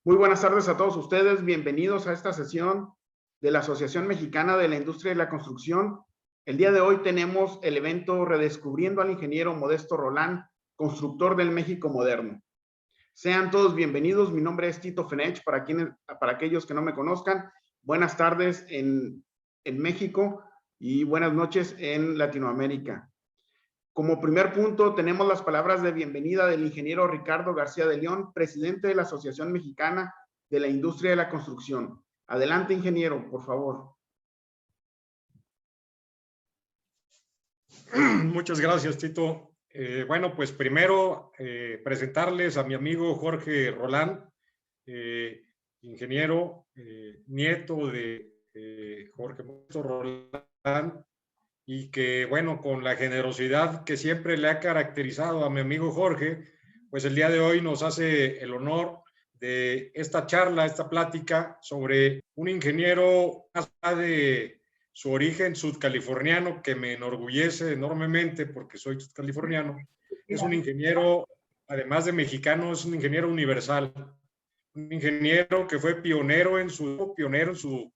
Muy buenas tardes a todos ustedes. Bienvenidos a esta sesión de la Asociación Mexicana de la Industria de la Construcción. El día de hoy tenemos el evento Redescubriendo al Ingeniero Modesto Rolán, constructor del México moderno. Sean todos bienvenidos. Mi nombre es Tito Fenech. Para aquellos que no me conozcan, buenas tardes en México y buenas noches en Latinoamérica. Como primer punto, tenemos las palabras de bienvenida del ingeniero Ricardo García de León, presidente de la Asociación Mexicana de la Industria de la Construcción. Adelante, ingeniero, por favor. Muchas gracias, Tito. Bueno, pues primero presentarles a mi amigo Jorge Rolán, ingeniero, nieto de Jorge Modesto Rolán, y que, bueno, con la generosidad que siempre le ha caracterizado a mi amigo Jorge, pues el día de hoy nos hace el honor de esta charla, esta plática sobre un ingeniero más allá de su origen sudcaliforniano, que me enorgullece enormemente porque soy sudcaliforniano. Es un ingeniero, además de mexicano, es un ingeniero universal, un ingeniero que fue pionero en su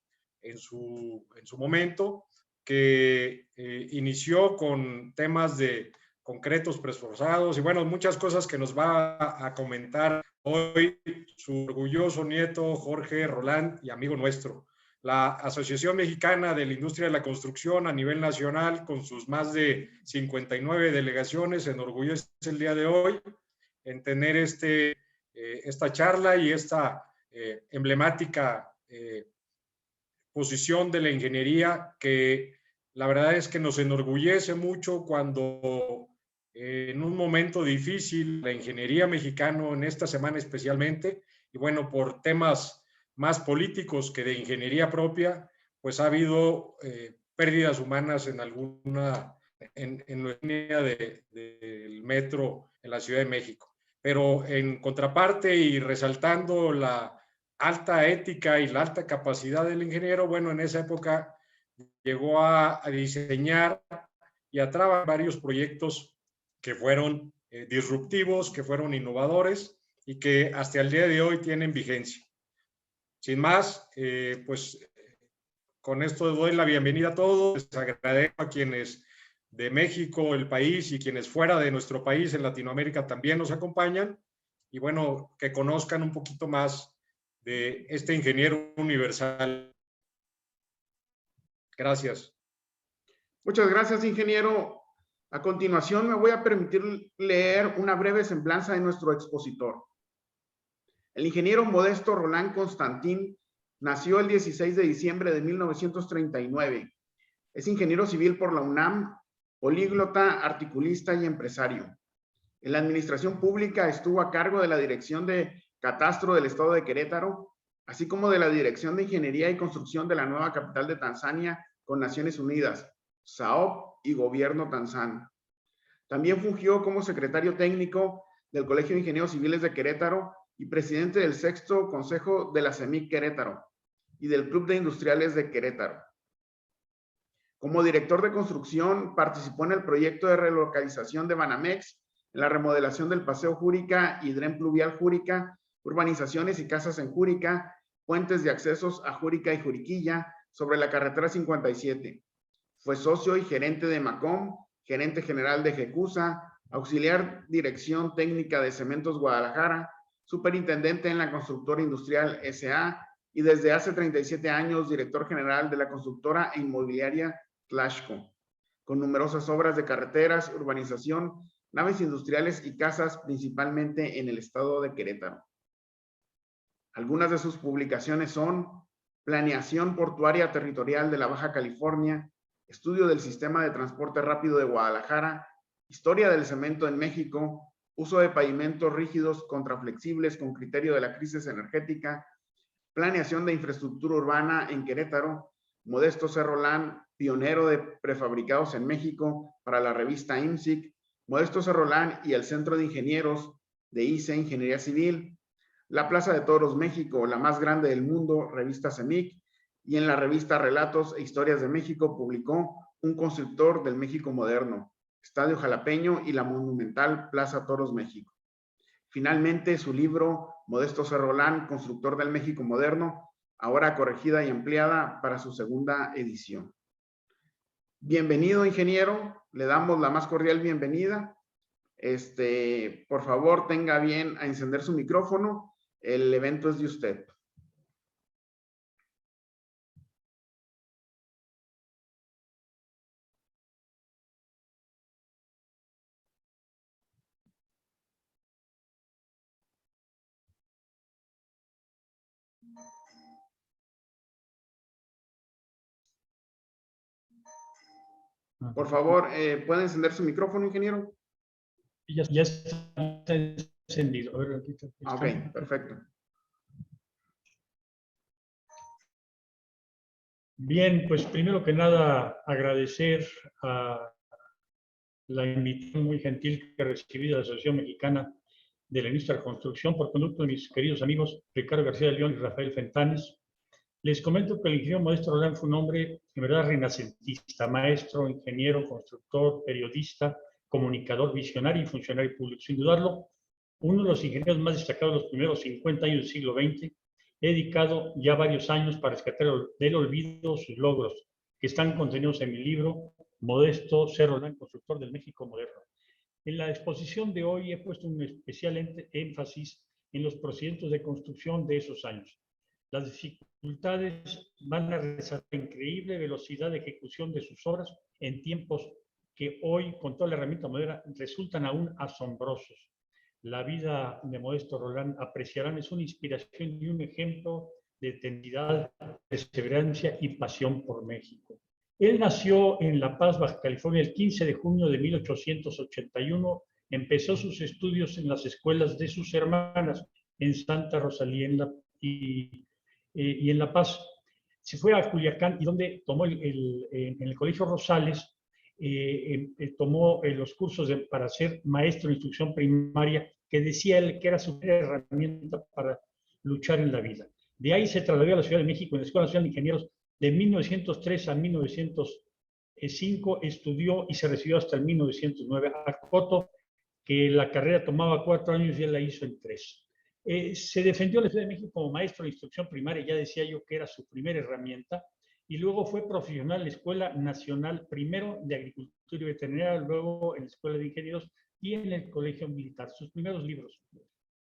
momento, que inició con temas de concretos preesforzados y bueno, muchas cosas que nos va a comentar hoy su orgulloso nieto Jorge Rolán y amigo nuestro. La Asociación Mexicana de la Industria de la Construcción a nivel nacional, con sus más de 59 delegaciones, se enorgullece el día de hoy en tener esta charla y esta emblemática posición de la ingeniería, que la verdad es que nos enorgullece mucho cuando en un momento difícil la ingeniería mexicana, en esta semana especialmente, y bueno, por temas más políticos que de ingeniería propia, pues ha habido pérdidas humanas en la línea del metro en la Ciudad de México. Pero en contraparte y resaltando la alta ética y la alta capacidad del ingeniero, bueno, en esa época llegó a diseñar y a trabajar varios proyectos que fueron disruptivos, que fueron innovadores y que hasta el día de hoy tienen vigencia. Sin más, pues con esto doy la bienvenida a todos. Les agradezco a quienes de México, el país, y quienes fuera de nuestro país, en Latinoamérica, también nos acompañan. Y bueno, que conozcan un poquito más de este ingeniero universal. Gracias. Muchas gracias, ingeniero. A continuación, me voy a permitir leer una breve semblanza de nuestro expositor. El ingeniero Modesto Rolán Constantín nació el 16 de diciembre de 1939. Es ingeniero civil por la UNAM, políglota, articulista y empresario. En la administración pública estuvo a cargo de la Dirección de Catastro del Estado de Querétaro, así como de la Dirección de Ingeniería y Construcción de la nueva capital de Tanzania con Naciones Unidas, SAOP y Gobierno tanzano. También fungió como secretario técnico del Colegio de Ingenieros Civiles de Querétaro y presidente del 6º Consejo de la CEMIC Querétaro y del Club de Industriales de Querétaro. Como director de construcción, participó en el proyecto de relocalización de Banamex, en la remodelación del Paseo Júrica y Dren Pluvial Júrica, urbanizaciones y casas en Júrica, puentes de accesos a Júrica y Juriquilla sobre la carretera 57. Fue socio y gerente de Macom, gerente general de Jecusa, auxiliar dirección técnica de Cementos Guadalajara, superintendente en la constructora industrial SA y desde hace 37 años director general de la constructora e inmobiliaria Tlashco, con numerosas obras de carreteras, urbanización, naves industriales y casas, principalmente en el estado de Querétaro. Algunas de sus publicaciones son Planeación Portuaria Territorial de la Baja California, Estudio del Sistema de Transporte Rápido de Guadalajara, Historia del Cemento en México, Uso de pavimentos rígidos contra flexibles con criterio de la crisis energética, Planeación de Infraestructura Urbana en Querétaro, Modesto C. Rolán, pionero de prefabricados en México para la revista IMSIC, Modesto C. Rolán y el Centro de Ingenieros de ICE Ingeniería Civil, La Plaza de Toros México, la más grande del mundo, revista CEMIC, y en la revista Relatos e Historias de México publicó Un constructor del México moderno, Estadio Jalapeño y la monumental Plaza Toros México. finalmente su libro Modesto C. Rolán, Constructor del México Moderno, ahora corregida y ampliada para su segunda edición. Bienvenido, ingeniero, le damos la más cordial bienvenida. Por favor, tenga bien a encender su micrófono, el evento es de usted. Por favor, ¿puede encender su micrófono, ingeniero? Ya está encendido. A ver, aquí está. Ok, perfecto. Bien, pues primero que nada agradecer a la invitación muy gentil que recibí de la Asociación Mexicana de la Industria de la Construcción por conducto de mis queridos amigos Ricardo García de León y Rafael Fentanes. Les comento que el ingeniero Modesto Rolán fue un hombre en verdad renacentista, maestro, ingeniero, constructor, periodista, comunicador, visionario y funcionario público. Sin dudarlo, uno de los ingenieros más destacados de los primeros 50 años del siglo XX. He dedicado ya varios años para rescatar del olvido sus logros, que están contenidos en mi libro Modesto C. Rolán, Constructor del México Moderno. En la exposición de hoy he puesto un especial énfasis en los procedimientos de construcción de esos años. Las dificultades van a resaltar la increíble velocidad de ejecución de sus obras en tiempos que hoy, con toda la herramienta moderna, resultan aún asombrosos. La vida de Modesto Rolán, apreciarán, es una inspiración y un ejemplo de tenacidad, perseverancia y pasión por México. Él nació en La Paz, Baja California, el 15 de junio de 1881. Empezó sus estudios en las escuelas de sus hermanas en Santa Rosalía y en La Paz. Se fue a Culiacán y donde tomó en el Colegio Rosales, tomó los cursos para ser maestro de instrucción primaria, que decía él que era su herramienta para luchar en la vida. De ahí se trasladó a la Ciudad de México en la Escuela Nacional de Ingenieros. De 1903 a 1905 estudió y se recibió hasta el 1909. Acotó que la carrera tomaba 4 años y él la hizo en 3. Se defendió en la Ciudad de México como maestro de instrucción primaria, ya decía yo que era su primera herramienta, y luego fue profesional en la Escuela Nacional, primero de Agricultura y Veterinaria, luego en la Escuela de Ingenieros y en el Colegio Militar, sus primeros libros.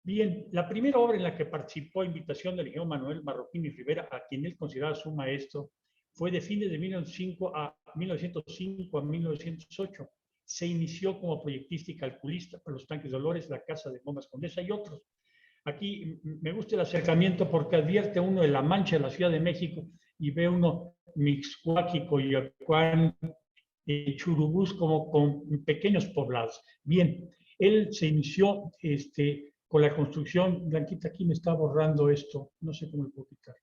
Bien, la primera obra en la que participó a invitación del ingeniero Manuel Marroquín y Rivera, a quien él consideraba su maestro, fue de fines de 1905 a 1908. Se inició como proyectista y calculista para los tanques Dolores, la Casa de Bombas Condesa y otros. Aquí me gusta el acercamiento porque advierte uno de la mancha de la Ciudad de México y ve uno Mixcoac, Coyoacán, Churubús como con pequeños poblados. Bien, él se inició con la construcción. Blanquita, aquí me está borrando esto, no sé cómo lo puedo quitar.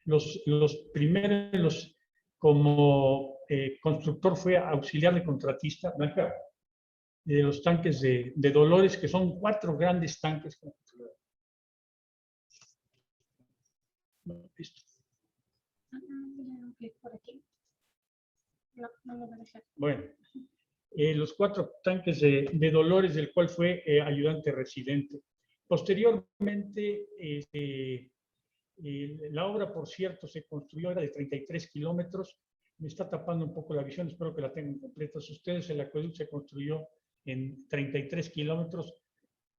Los primeros, como constructor, fue auxiliar de contratista, Blanca, de los tanques de Dolores, que son 4 grandes tanques. No, esto. Bueno, los 4 tanques de Dolores, del cual fue ayudante residente. Posteriormente, la obra, por cierto, se construyó, era de 33 kilómetros. Me está tapando un poco la visión, espero que la tengan completa. Ustedes, el acueducto se construyó en 33 kilómetros,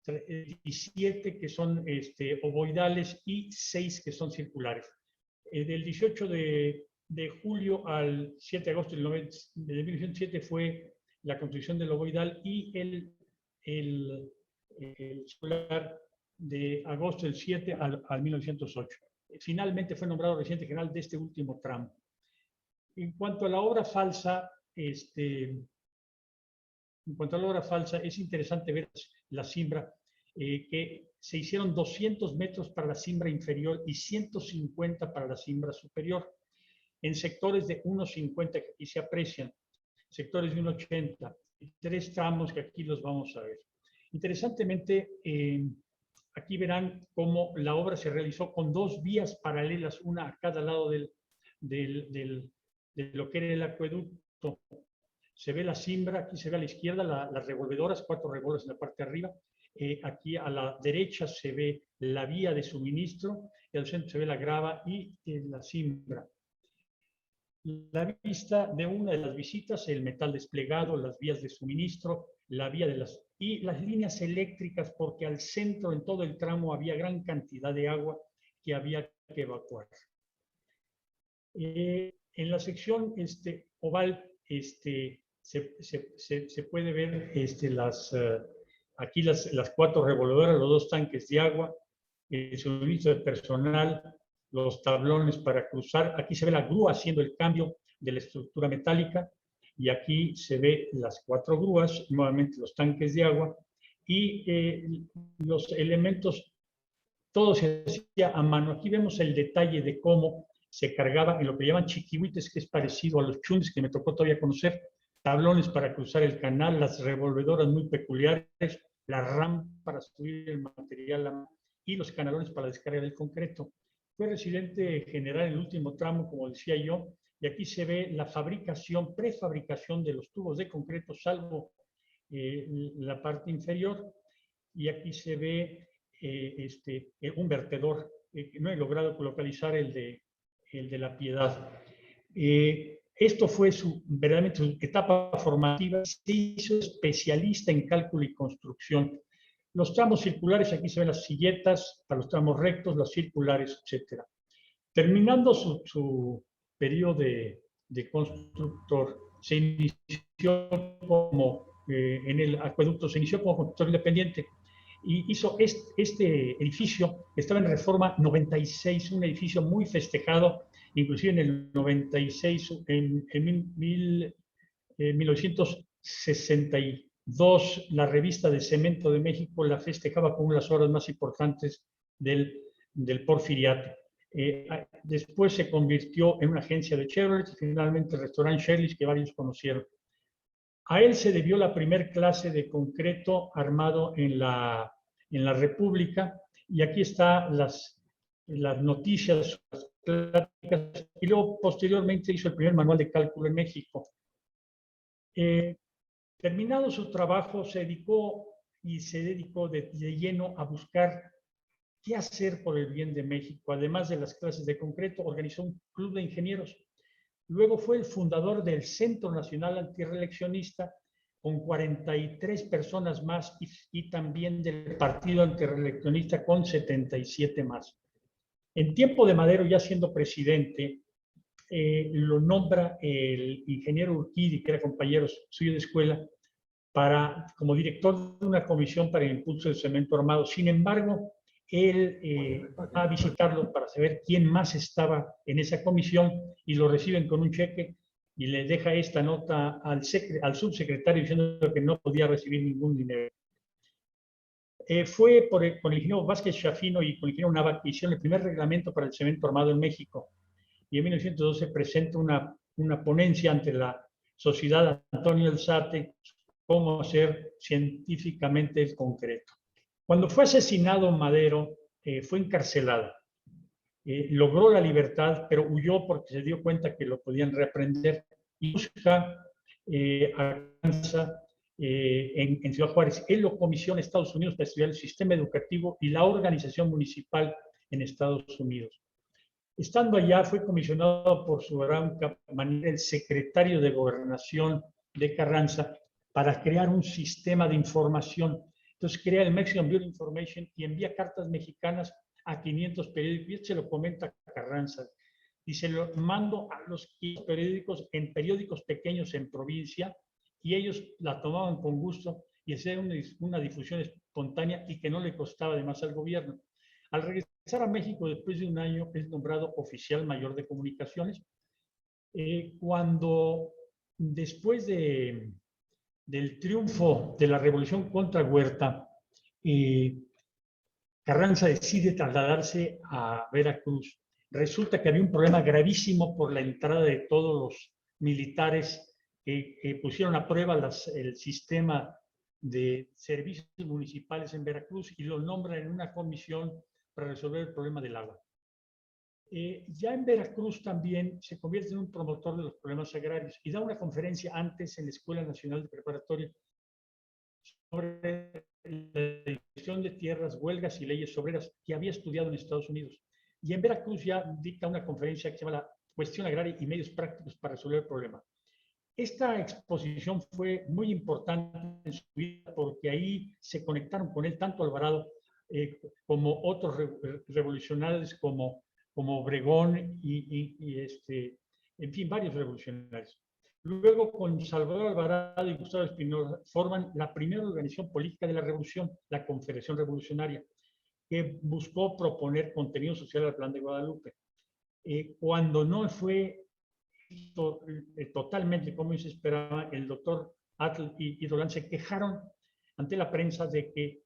17 que son ovoidales y 6 que son circulares. Del 18 de julio al 7 de agosto de 1907 fue la construcción del ovoidal y el circular de agosto del 7 al 1908. Finalmente fue nombrado residente general de este último tramo. En cuanto a la obra falsa, es interesante ver la cimbra, que se hicieron 200 metros para la cimbra inferior y 150 para la cimbra superior, en sectores de 1,50 que aquí se aprecian, sectores de 1,80, y 3 tramos que aquí los vamos a ver. Interesantemente, aquí verán cómo la obra se realizó con 2 vías paralelas, una a cada lado de lo que era el acueducto. Se ve la cimbra, aquí se ve a la izquierda las revolvedoras, 4 revolvedores en la parte de arriba, Aquí a la derecha se ve la vía de suministro, y al centro se ve la grava y la cimbra. La vista de una de las visitas, el metal desplegado, las vías de suministro, la vía de y las líneas eléctricas, porque al centro, en todo el tramo, había gran cantidad de agua que había que evacuar. En la sección oval se puede ver aquí las 4 revolvedoras, los 2 tanques de agua, el suministro de personal, los tablones para cruzar. Aquí se ve la grúa haciendo el cambio de la estructura metálica, y aquí se ve las 4 grúas, nuevamente los tanques de agua, y los elementos, todo se hacía a mano. Aquí vemos el detalle de cómo se cargaba en lo que llaman chiquihuites, que es parecido a los chundis que me tocó todavía conocer, tablones para cruzar el canal, las revolvedoras muy peculiares, la RAM para subir el material y los canalones para descarga del concreto. Fue residente general en el último tramo, como decía yo, y aquí se ve la fabricación, prefabricación de los tubos de concreto, salvo la parte inferior, y aquí se ve un vertedor. No he logrado localizar el de La Piedad. Esto fue verdaderamente su etapa formativa. Se hizo especialista en cálculo y construcción. Los tramos circulares, aquí se ven las silletas, para los tramos rectos, los circulares, etc. Terminando su periodo de constructor, se inició en el acueducto, se inició como constructor independiente y hizo este edificio que estaba en Reforma 96, un edificio muy festejado, inclusive en el 96, en 1962, la revista de Cemento de México la festejaba como una de las obras más importantes del Porfiriato. Después se convirtió en una agencia de Chevrolet y finalmente el restaurante Shirley's, que varios conocieron. A él se debió la primer clase de concreto armado en la República, y aquí están las noticias, las pláticas, y luego posteriormente hizo el primer manual de cálculo en México. Terminado su trabajo, se dedicó de lleno a buscar qué hacer por el bien de México. Además de las clases de concreto, organizó un club de ingenieros. Luego fue el fundador del Centro Nacional Antirreeleccionista, con 43 personas más, y también del Partido Antirreeleccionista, con 77 más. En tiempo de Madero, ya siendo presidente, lo nombra el ingeniero Urquidi, que era compañero suyo de escuela, como director de una comisión para el impulso del cemento armado. Sin embargo, él va a visitarlo para saber quién más estaba en esa comisión, y lo reciben con un cheque y le deja esta nota al subsecretario diciendo que no podía recibir ningún dinero. Fue con el ingeniero Vázquez Chafino y con el ingeniero Nava que hicieron el primer reglamento para el cemento armado en México, y en 1912 presenta una ponencia ante la Sociedad Antonio Alzate, cómo hacer científicamente el concreto. Cuando fue asesinado Madero, fue encarcelado. Logró la libertad, pero huyó porque se dio cuenta que lo podían reprender, y busca en Ciudad Juárez. Él lo comisiona a Estados Unidos para estudiar el sistema educativo y la organización municipal en Estados Unidos. Estando allá, fue comisionado por su gran manera el secretario de Gobernación de Carranza para crear un sistema de información. Entonces crea el Mexican Bureau of Information y envía cartas mexicanas a 500 periódicos. Y se lo comenta a Carranza. Dice: lo mando a los periódicos, en periódicos pequeños en provincia, y ellos la tomaban con gusto y hacían una difusión espontánea y que no le costaba de más al gobierno. Al regresar a México después de un año, es nombrado oficial mayor de comunicaciones. Cuando después del triunfo de la revolución contra Huerta, Carranza decide trasladarse a Veracruz. Resulta que había un problema gravísimo por la entrada de todos los militares que pusieron a prueba el sistema de servicios municipales en Veracruz, y lo nombran en una comisión para resolver el problema del agua. Ya en Veracruz también se convierte en un promotor de los problemas agrarios y da una conferencia antes en la Escuela Nacional de Preparatoria sobre la división de tierras, huelgas y leyes obreras que había estudiado en Estados Unidos. Y en Veracruz ya dicta una conferencia que se llama La Cuestión Agraria y Medios Prácticos para Resolver el Problema. Esta exposición fue muy importante en su vida porque ahí se conectaron con él tanto Alvarado como otros revolucionarios como Obregón en fin, varios revolucionarios. Luego, con Salvador Alvarado y Gustavo Espinosa, forman la primera organización política de la revolución, la Confederación Revolucionaria, que buscó proponer contenido social al Plan de Guadalupe. Cuando no fue totalmente como se esperaba, el doctor Atl y Roland se quejaron ante la prensa de que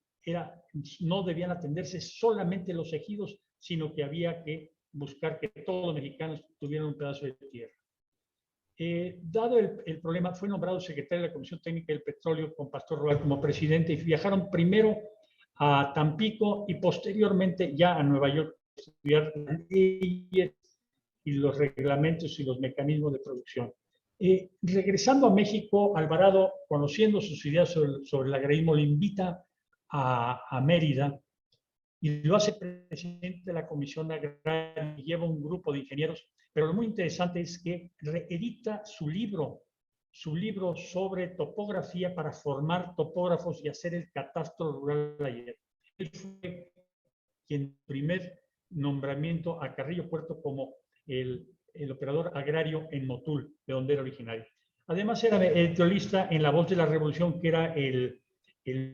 no debían atenderse solamente los ejidos, sino que había que buscar que todos los mexicanos tuvieran un pedazo de tierra. Dado el problema, fue nombrado secretario de la Comisión Técnica del Petróleo con Pastor Roal como presidente y viajaron primero a Tampico y posteriormente ya a Nueva York a estudiar leyes y los reglamentos y los mecanismos de producción. Regresando a México, Alvarado, conociendo sus ideas sobre el agrarismo, le invita a Mérida y lo hace presidente de la Comisión Agraria y lleva un grupo de ingenieros. Pero lo muy interesante es que reedita su libro sobre topografía para formar topógrafos y hacer el catastro rural ayer. Él fue quien primer nombramiento a Carrillo Puerto como el operador agrario en Motul, de donde era originario. Además era editorialista en La Voz de la Revolución, que era el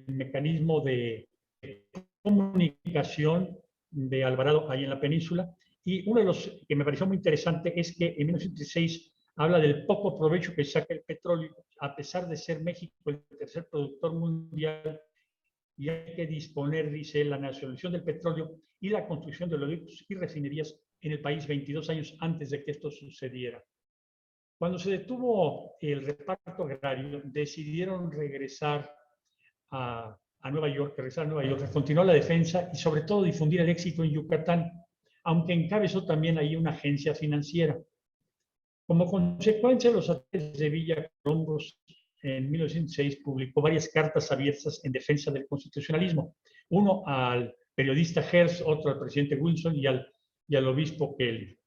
mecanismo de comunicación de Alvarado ahí en la península. Y uno de los que me pareció muy interesante es que en 1936 habla del poco provecho que saca el petróleo, a pesar de ser México el tercer productor mundial, y hay que disponer, dice, la nacionalización del petróleo y la construcción de oleoductos y refinerías en el país 22 años antes de que esto sucediera. Cuando se detuvo el reparto agrario, decidieron regresar a Nueva York, continuar la defensa y sobre todo difundir el éxito en Yucatán, aunque encabezó también ahí una agencia financiera. Como consecuencia, los ataques de Villa Colombos en 1906 publicó varias cartas abiertas en defensa del constitucionalismo, uno al periodista Hearst, otro al presidente Wilson y al obispo Kelly.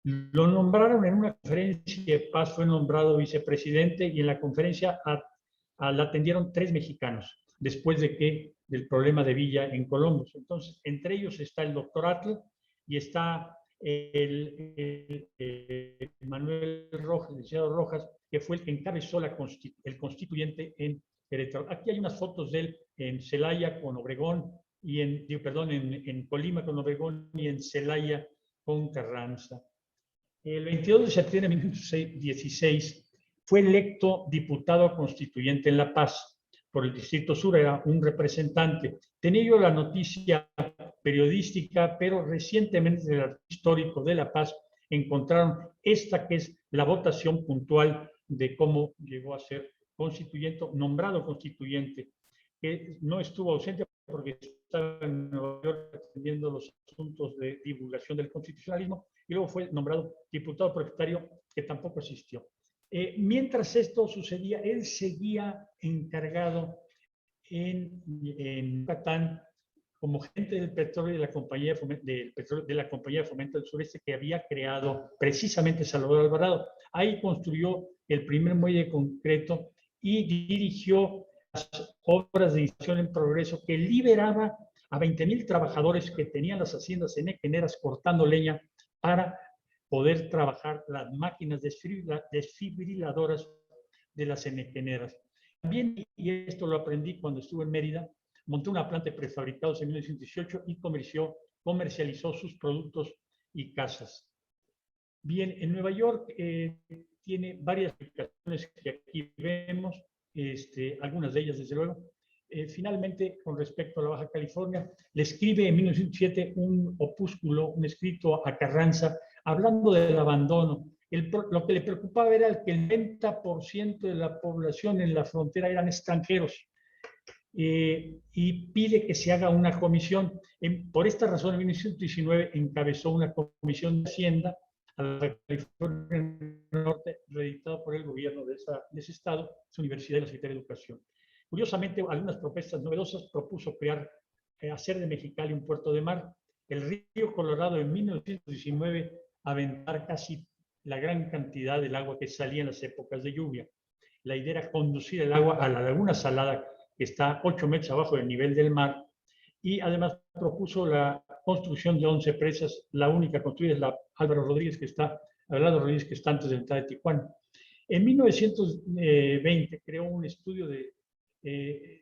Lo nombraron en una conferencia de paz, fue nombrado vicepresidente y en la conferencia la atendieron 3 mexicanos, después del problema de Villa en Colombos. Entonces, entre ellos está el doctor Atl y está Manuel Rojas, el licenciado Rojas, que fue el que encabezó el constituyente en Querétaro. Aquí hay unas fotos de él en Celaya con Obregón, en Colima con Obregón y en Celaya con Carranza. El 22 de septiembre de 1916 fue electo diputado constituyente en La Paz por el Distrito Sur, era un representante. Tenía yo la noticia periodística, pero recientemente del archivo histórico de La Paz encontraron esta que es la votación puntual de cómo llegó a ser constituyente, nombrado constituyente, que no estuvo ausente porque estaba en Nueva York atendiendo los asuntos de divulgación del constitucionalismo, y luego fue nombrado diputado propietario, que tampoco asistió. Mientras esto sucedía, él seguía encargado en Yucatán como gerente del petróleo de la Compañía de Fomento del Sureste que había creado precisamente Salvador Alvarado. Ahí construyó el primer muelle de concreto y dirigió las obras de instalación en progreso que liberaba a 20,000 trabajadores que tenían las haciendas enequeneras cortando leña para poder trabajar las máquinas desfibriladoras de las enequeneras. También, y esto lo aprendí cuando estuve en Mérida, montó una planta de prefabricados en 1918 y comercializó sus productos y casas. Bien, en Nueva York tiene varias aplicaciones que aquí vemos, algunas de ellas desde luego. Finalmente, con respecto a la Baja California, le escribe en 1907 un opúsculo, un escrito a Carranza, hablando del abandono. Lo que le preocupaba era que el 90% de la población en la frontera eran extranjeros. Y pide que se haga una comisión. Por esta razón, en 1919 encabezó una comisión de Hacienda a la California Norte, reeditada por el gobierno de ese estado, su universidad y la Secretaría de Educación. Curiosamente, algunas propuestas novedosas propuso hacer de Mexicali un puerto de mar. El río Colorado en 1919 aventar casi la gran cantidad del agua que salía en las épocas de lluvia. La idea era conducir el agua a la laguna salada, que está 8 metros abajo del nivel del mar, y además propuso la construcción de 11 presas. La única construida es la Álvaro Rodríguez, que está antes de entrar de Tijuana. En 1920 creó un estudio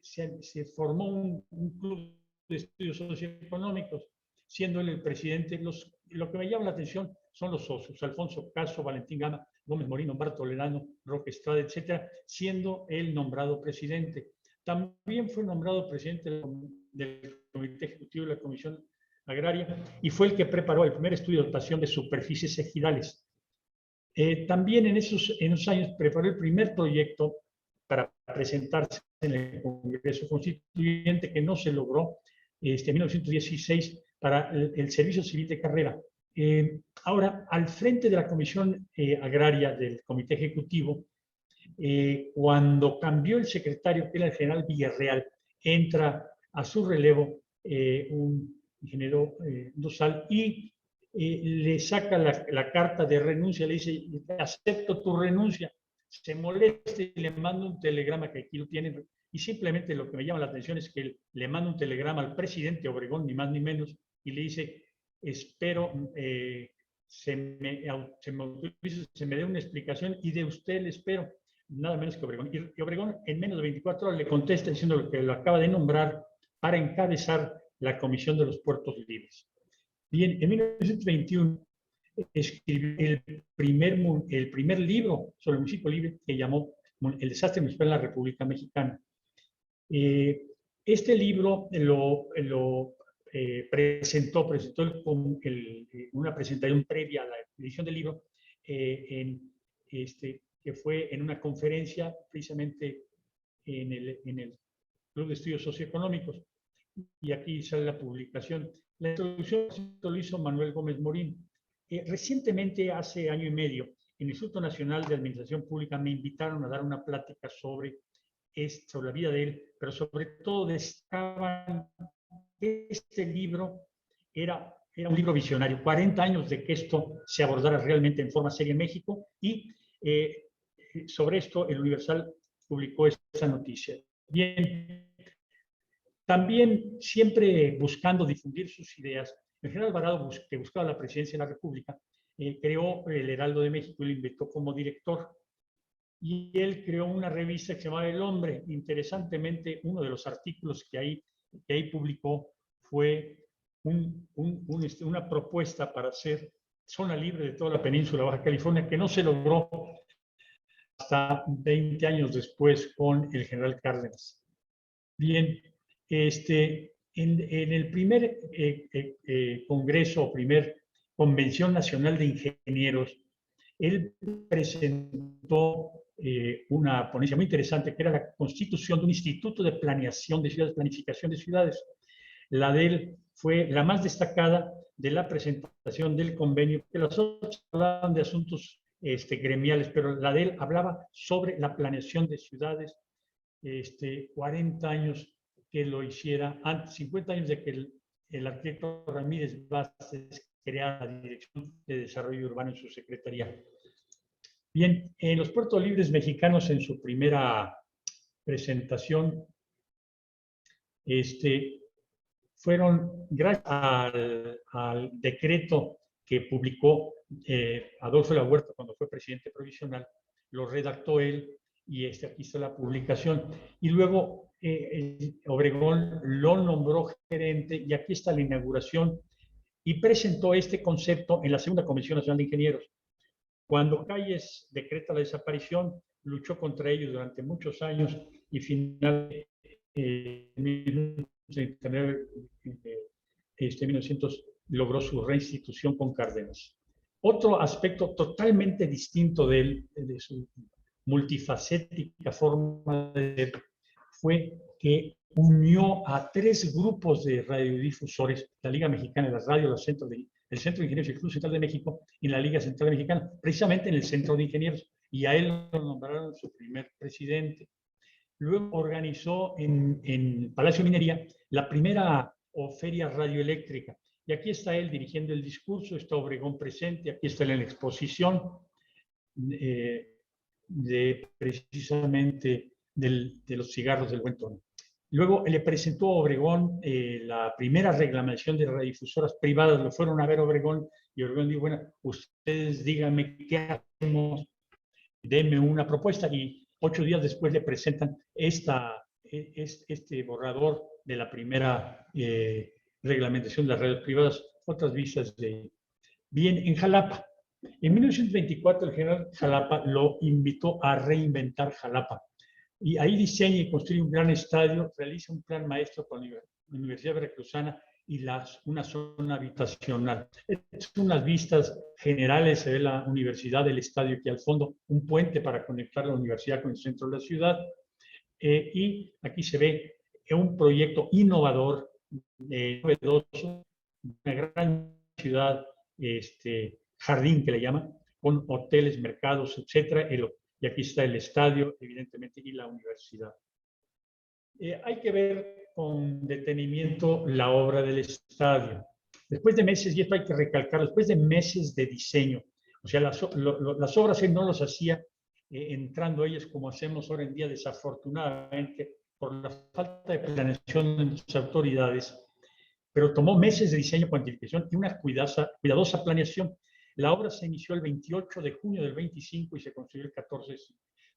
se formó un club de estudios socioeconómicos, siendo él el presidente. Lo que me llama la atención son los socios: Alfonso Caso, Valentín Gama, Gómez Morín, Humberto Toledano, Roque Estrada, etcétera, siendo él nombrado presidente. También fue nombrado presidente del Comité Ejecutivo de la Comisión Agraria y fue el que preparó el primer estudio de dotación de superficies ejidales. También en esos años preparó el primer proyecto para presentarse en el Congreso Constituyente, que no se logró, en 1916, para el servicio civil de carrera. Ahora, al frente de la Comisión Agraria del Comité Ejecutivo, cuando cambió el secretario, que era el general Villarreal, entra a su relevo un ingeniero Dosal y le saca la carta de renuncia, le dice: acepto tu renuncia. Se molesta y le manda un telegrama, que aquí lo tienen, y simplemente lo que me llama la atención es que le manda un telegrama al presidente Obregón, ni más ni menos, y le dice: espero se me dé una explicación, y de usted le espero. Nada menos que Obregón. Y Obregón en menos de 24 horas le contesta diciendo lo que lo acaba de nombrar para encabezar la Comisión de los Puertos Libres. Bien, en 1921 escribió el primer libro sobre el municipio libre, que llamó El desastre municipal en la República Mexicana. Este libro lo presentó una presentación previa a la edición del libro que fue en una conferencia precisamente en el Club de Estudios Socioeconómicos. Y aquí sale la publicación. La introducción lo hizo Manuel Gómez Morín. Recientemente, hace año y medio, en el Instituto Nacional de Administración Pública me invitaron a dar una plática sobre la vida de él, pero sobre todo destacaban que este libro era un libro visionario. 40 años de que esto se abordara realmente en forma seria en México, y sobre esto el Universal publicó esta noticia. Bien, también siempre buscando difundir sus ideas, el general Alvarado, que buscaba la presidencia de la República, creó el Heraldo de México y lo invitó como director. Y él creó una revista que se llamaba El Hombre. Interesantemente, uno de los artículos que ahí publicó fue una propuesta para hacer zona libre de toda la península de Baja California, que no se logró hasta 20 años después con el general Cárdenas. Bien, en el primer congreso, primer Convención Nacional de Ingenieros, él presentó una ponencia muy interesante, que era la constitución de un instituto de planeación de ciudades, planificación de ciudades. La de él fue la más destacada de la presentación del convenio, que las otras hablaban de asuntos gremiales, pero la de él hablaba sobre la planeación de ciudades. 40 años que lo hiciera, antes, 50 años de que el arquitecto Ramírez Vázquez creara la Dirección de Desarrollo Urbano en su secretaría. Bien, en los puertos libres mexicanos, en su primera presentación, fueron, gracias al decreto que publicó Adolfo de la Huerta cuando fue presidente provisional, lo redactó él, y aquí está la publicación. Y luego Obregón lo nombró gerente, y aquí está la inauguración, y presentó este concepto en la segunda Comisión Nacional de Ingenieros. Cuando Calles decreta la desaparición, luchó contra ellos durante muchos años, y finalmente en 1900 logró su reinstitución con Cárdenas. Otro aspecto totalmente distinto de su multifacética forma de ser, fue que unió a 3 grupos de radiodifusores: la Liga Mexicana de las Radios, el Centro de Ingenieros y el Club Central de México, en la Liga Central Mexicana, precisamente en el Centro de Ingenieros, y a él lo nombraron su primer presidente. Luego organizó en Palacio Minería la primera feria radioeléctrica. Y aquí está él dirigiendo el discurso, está Obregón presente, aquí está él en la exposición precisamente de los cigarros del buen tono. Luego le presentó a Obregón la primera reglamentación de radiodifusoras privadas, lo fueron a ver Obregón y Obregón dijo, bueno, ustedes díganme qué hacemos, denme una propuesta, y 8 días después le presentan este borrador de la primera reglamentación de las radios privadas, otras vistas de bien en Jalapa. En 1924 el general Jalapa lo invitó a reinventar Jalapa y ahí diseña y construye un gran estadio, realiza un plan maestro con la Universidad Veracruzana y una zona habitacional. Son unas vistas generales, se ve la universidad, el estadio aquí al fondo, un puente para conectar la universidad con el centro de la ciudad, y aquí se ve un proyecto innovador, novedoso, una gran ciudad, jardín que le llaman, con hoteles, mercados, etcétera, y aquí está el estadio, evidentemente, y la universidad. Hay que ver con detenimiento la obra del estadio. Después de meses, y esto hay que recalcar, después de meses de diseño, o sea, las obras él no las hacía entrando ellas como hacemos ahora en día, desafortunadamente, por la falta de planeación de nuestras autoridades, pero tomó meses de diseño, cuantificación y una cuidadosa planeación. La obra se inició el 28 de junio del 25 y se construyó el 14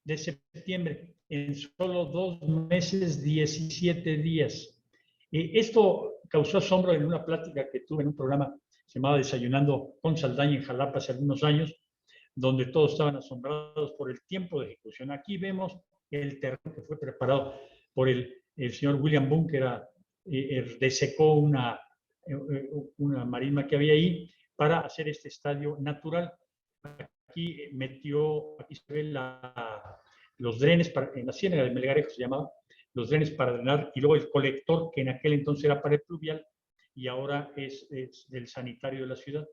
de septiembre, en solo 2 meses, 17 días. Esto causó asombro en una plática que tuve en un programa llamado Desayunando con Saldaña en Jalapa hace algunos años, donde todos estaban asombrados por el tiempo de ejecución. Aquí vemos el terreno que fue preparado por el señor William Boone, que desecó una marisma que había ahí para hacer este estadio natural. Aquí se ven los drenes, en la ciénaga de Melgarejo se llamaba, los drenes para drenar, y luego el colector, que en aquel entonces era para el pluvial, y ahora es del sanitario de la ciudad.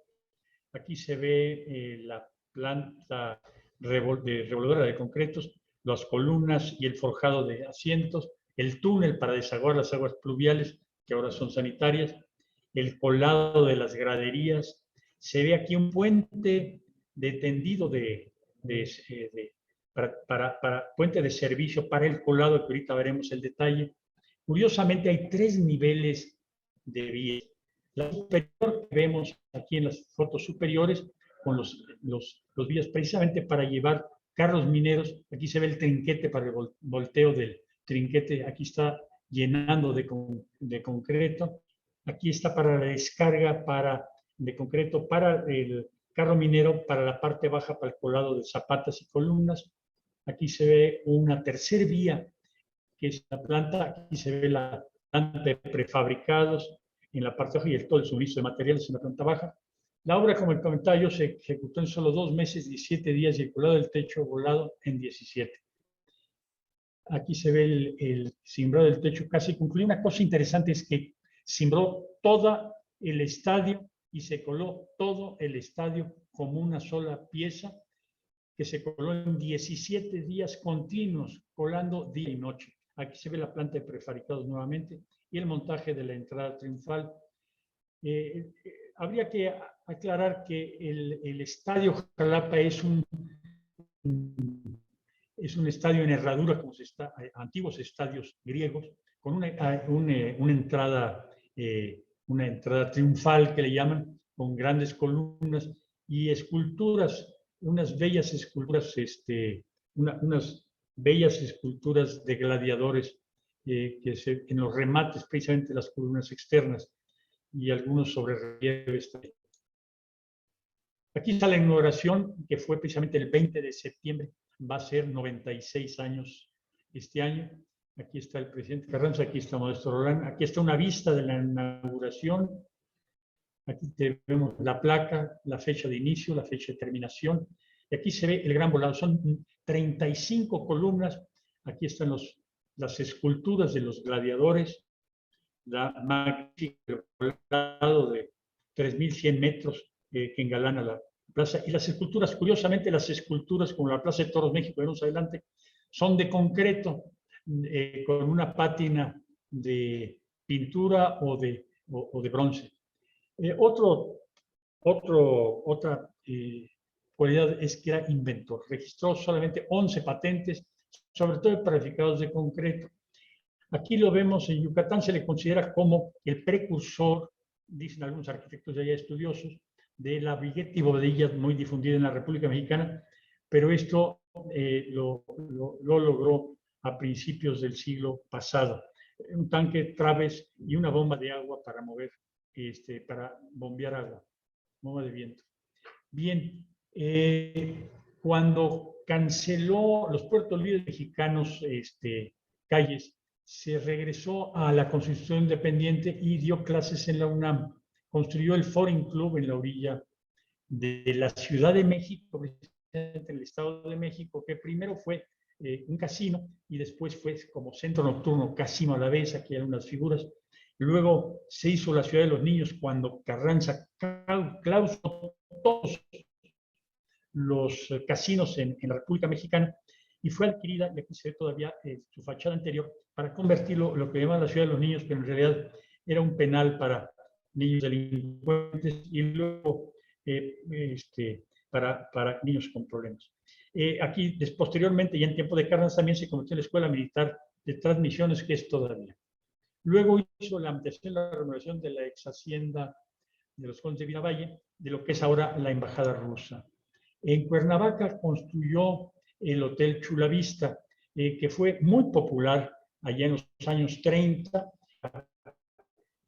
Aquí se ve la planta revolvedora de concretos, las columnas y el forjado de asientos, el túnel para desaguar las aguas pluviales, que ahora son sanitarias, el colado de las graderías. Se ve aquí un puente de tendido para puente de servicio para el colado, que ahorita veremos el detalle. Curiosamente hay 3 niveles de vías. La superior que vemos aquí en las fotos superiores, con los vías precisamente para llevar carros mineros. Aquí se ve el trinquete para el volteo del trinquete, aquí está llenando de concreto. Aquí está para la descarga de concreto para el carro minero, para la parte baja, para el colado de zapatas y columnas. Aquí se ve una tercera vía, que es la planta. Aquí se ve la planta de prefabricados en la parte baja y todo el suministro de materiales en la planta baja. La obra, como comentaba yo, se ejecutó en solo 2 meses, 17 días, y el colado del techo volado en 17. Aquí se ve el cimbrado del techo casi concluido. Una cosa interesante es que cimbró todo el estadio y se coló todo el estadio como una sola pieza, que se coló en 17 días continuos, colando día y noche. Aquí se ve la planta de prefabricados nuevamente y el montaje de la entrada triunfal. Habría que aclarar que el estadio Jalapa es un estadio en herradura, como antiguos estadios griegos, con una entrada triunfal que le llaman, con grandes columnas y esculturas, unas bellas esculturas, unas bellas esculturas de gladiadores en los remates, precisamente las columnas externas, y algunos sobrerrelieves también. Aquí está la inauguración, que fue precisamente el 20 de septiembre, va a ser 96 años este año. Aquí está el presidente Carranza, aquí está Modesto Rolán, aquí está una vista de la inauguración. Aquí vemos la placa, la fecha de inicio, la fecha de terminación. Y aquí se ve el gran volado. Son 35 columnas. Aquí están las esculturas de los gladiadores. La magnífica volado de 3.100 metros que engalana la plaza. Y las esculturas, curiosamente, las esculturas, como la Plaza de Toros México, veremos adelante, son de concreto. con una pátina de pintura o de bronce. Otra cualidad es que era inventor. Registró solamente 11 patentes, sobre todo para edificados de concreto. Aquí lo vemos, en Yucatán se le considera como el precursor, dicen algunos arquitectos de allá estudiosos, de la vigueta y bovedilla muy difundida en la República Mexicana, pero esto lo logró a principios del siglo pasado. Un tanque Traves y una bomba de agua para mover, para bombear agua, bomba de viento. Bien, cuando canceló los puertos libres mexicanos, calles, se regresó a la Constitución Independiente y dio clases en la UNAM. Construyó el Foreign Club en la orilla de la Ciudad de México, en el Estado de México, que primero fue un casino y después fue como centro nocturno, casino a la vez, aquí hay unas figuras. Luego se hizo la Ciudad de los Niños cuando Carranza clausuró todos los casinos en la República Mexicana y fue adquirida, y aquí se ve todavía su fachada anterior, para convertirlo lo que llaman la Ciudad de los Niños, pero en realidad era un penal para niños delincuentes y luego para niños con problemas. Aquí, posteriormente, ya en tiempo de Cárdenas, también se convirtió en la Escuela Militar de Transmisiones, que es todavía. Luego hizo la ampliación y la renovación de la ex hacienda de los Condes de Viravalle, de lo que es ahora la Embajada Rusa. En Cuernavaca construyó el Hotel Chula Vista, que fue muy popular allá en los años 30,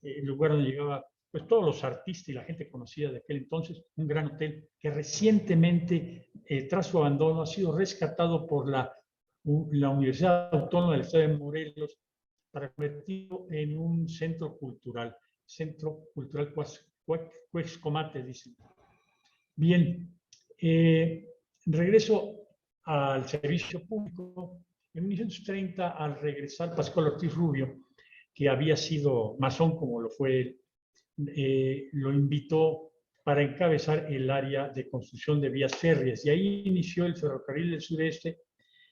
el lugar donde llegaba pues, todos los artistas y la gente conocida de aquel entonces, un gran hotel que recientemente, tras su abandono, ha sido rescatado por la Universidad Autónoma del Estado de Morelos para convertirlo en un centro cultural Cuexcomate, dicen. Bien, regreso al servicio público. En 1930, al regresar Pascual Ortiz Rubio, que había sido masón como lo fue él, lo invitó para encabezar el área de construcción de vías férreas. Y ahí inició el Ferrocarril del Sureste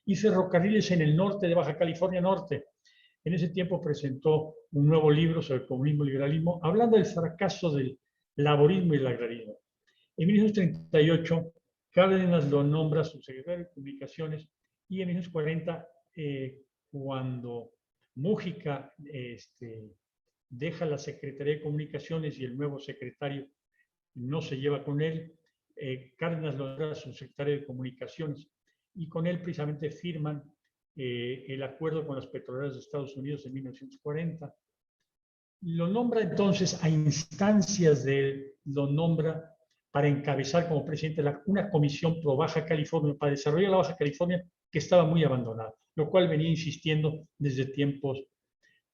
y ferrocarriles en el norte de Baja California Norte. En ese tiempo presentó un nuevo libro sobre el comunismo y liberalismo, hablando del fracaso del laborismo y el agrarismo. En 1938, Cárdenas lo nombra subsecretario de Comunicaciones y en 1940, cuando Mújica deja la Secretaría de Comunicaciones y el nuevo secretario no se lleva con él, Cárdenas lo nombra subsecretario de Comunicaciones y con él precisamente firman el acuerdo con las petroleras de Estados Unidos en 1940. Lo nombra entonces a instancias de él, lo nombra para encabezar como presidente una comisión pro Baja California, para desarrollar la Baja California que estaba muy abandonada, lo cual venía insistiendo desde tiempos,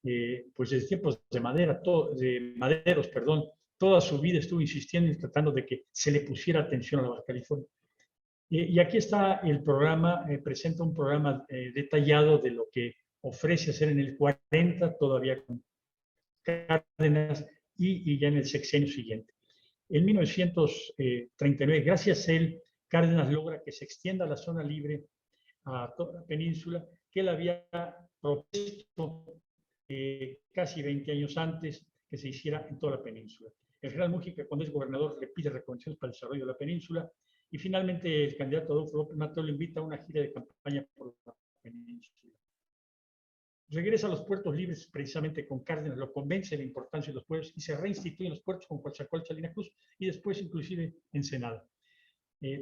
pues desde tiempos de Maderos, perdón, toda su vida estuvo insistiendo y tratando de que se le pusiera atención a la Baja California. Y aquí está el programa, presenta un programa detallado de lo que ofrece hacer en el 40, todavía con Cárdenas, y ya en el sexenio siguiente. En 1939, gracias a él, Cárdenas logra que se extienda la zona libre a toda la península, que él había propuesto casi 20 años antes que se hiciera en toda la península. El general Mújica, cuando es gobernador, le pide recomendaciones para el desarrollo de la península y finalmente el candidato Adolfo López Mateos lo invita a una gira de campaña por la península. Regresa a los puertos libres precisamente con Cárdenas, lo convence de la importancia de los puertos y se reinstituyen los puertos con Coatzacoalcos, Salina Cruz y después inclusive Ensenada,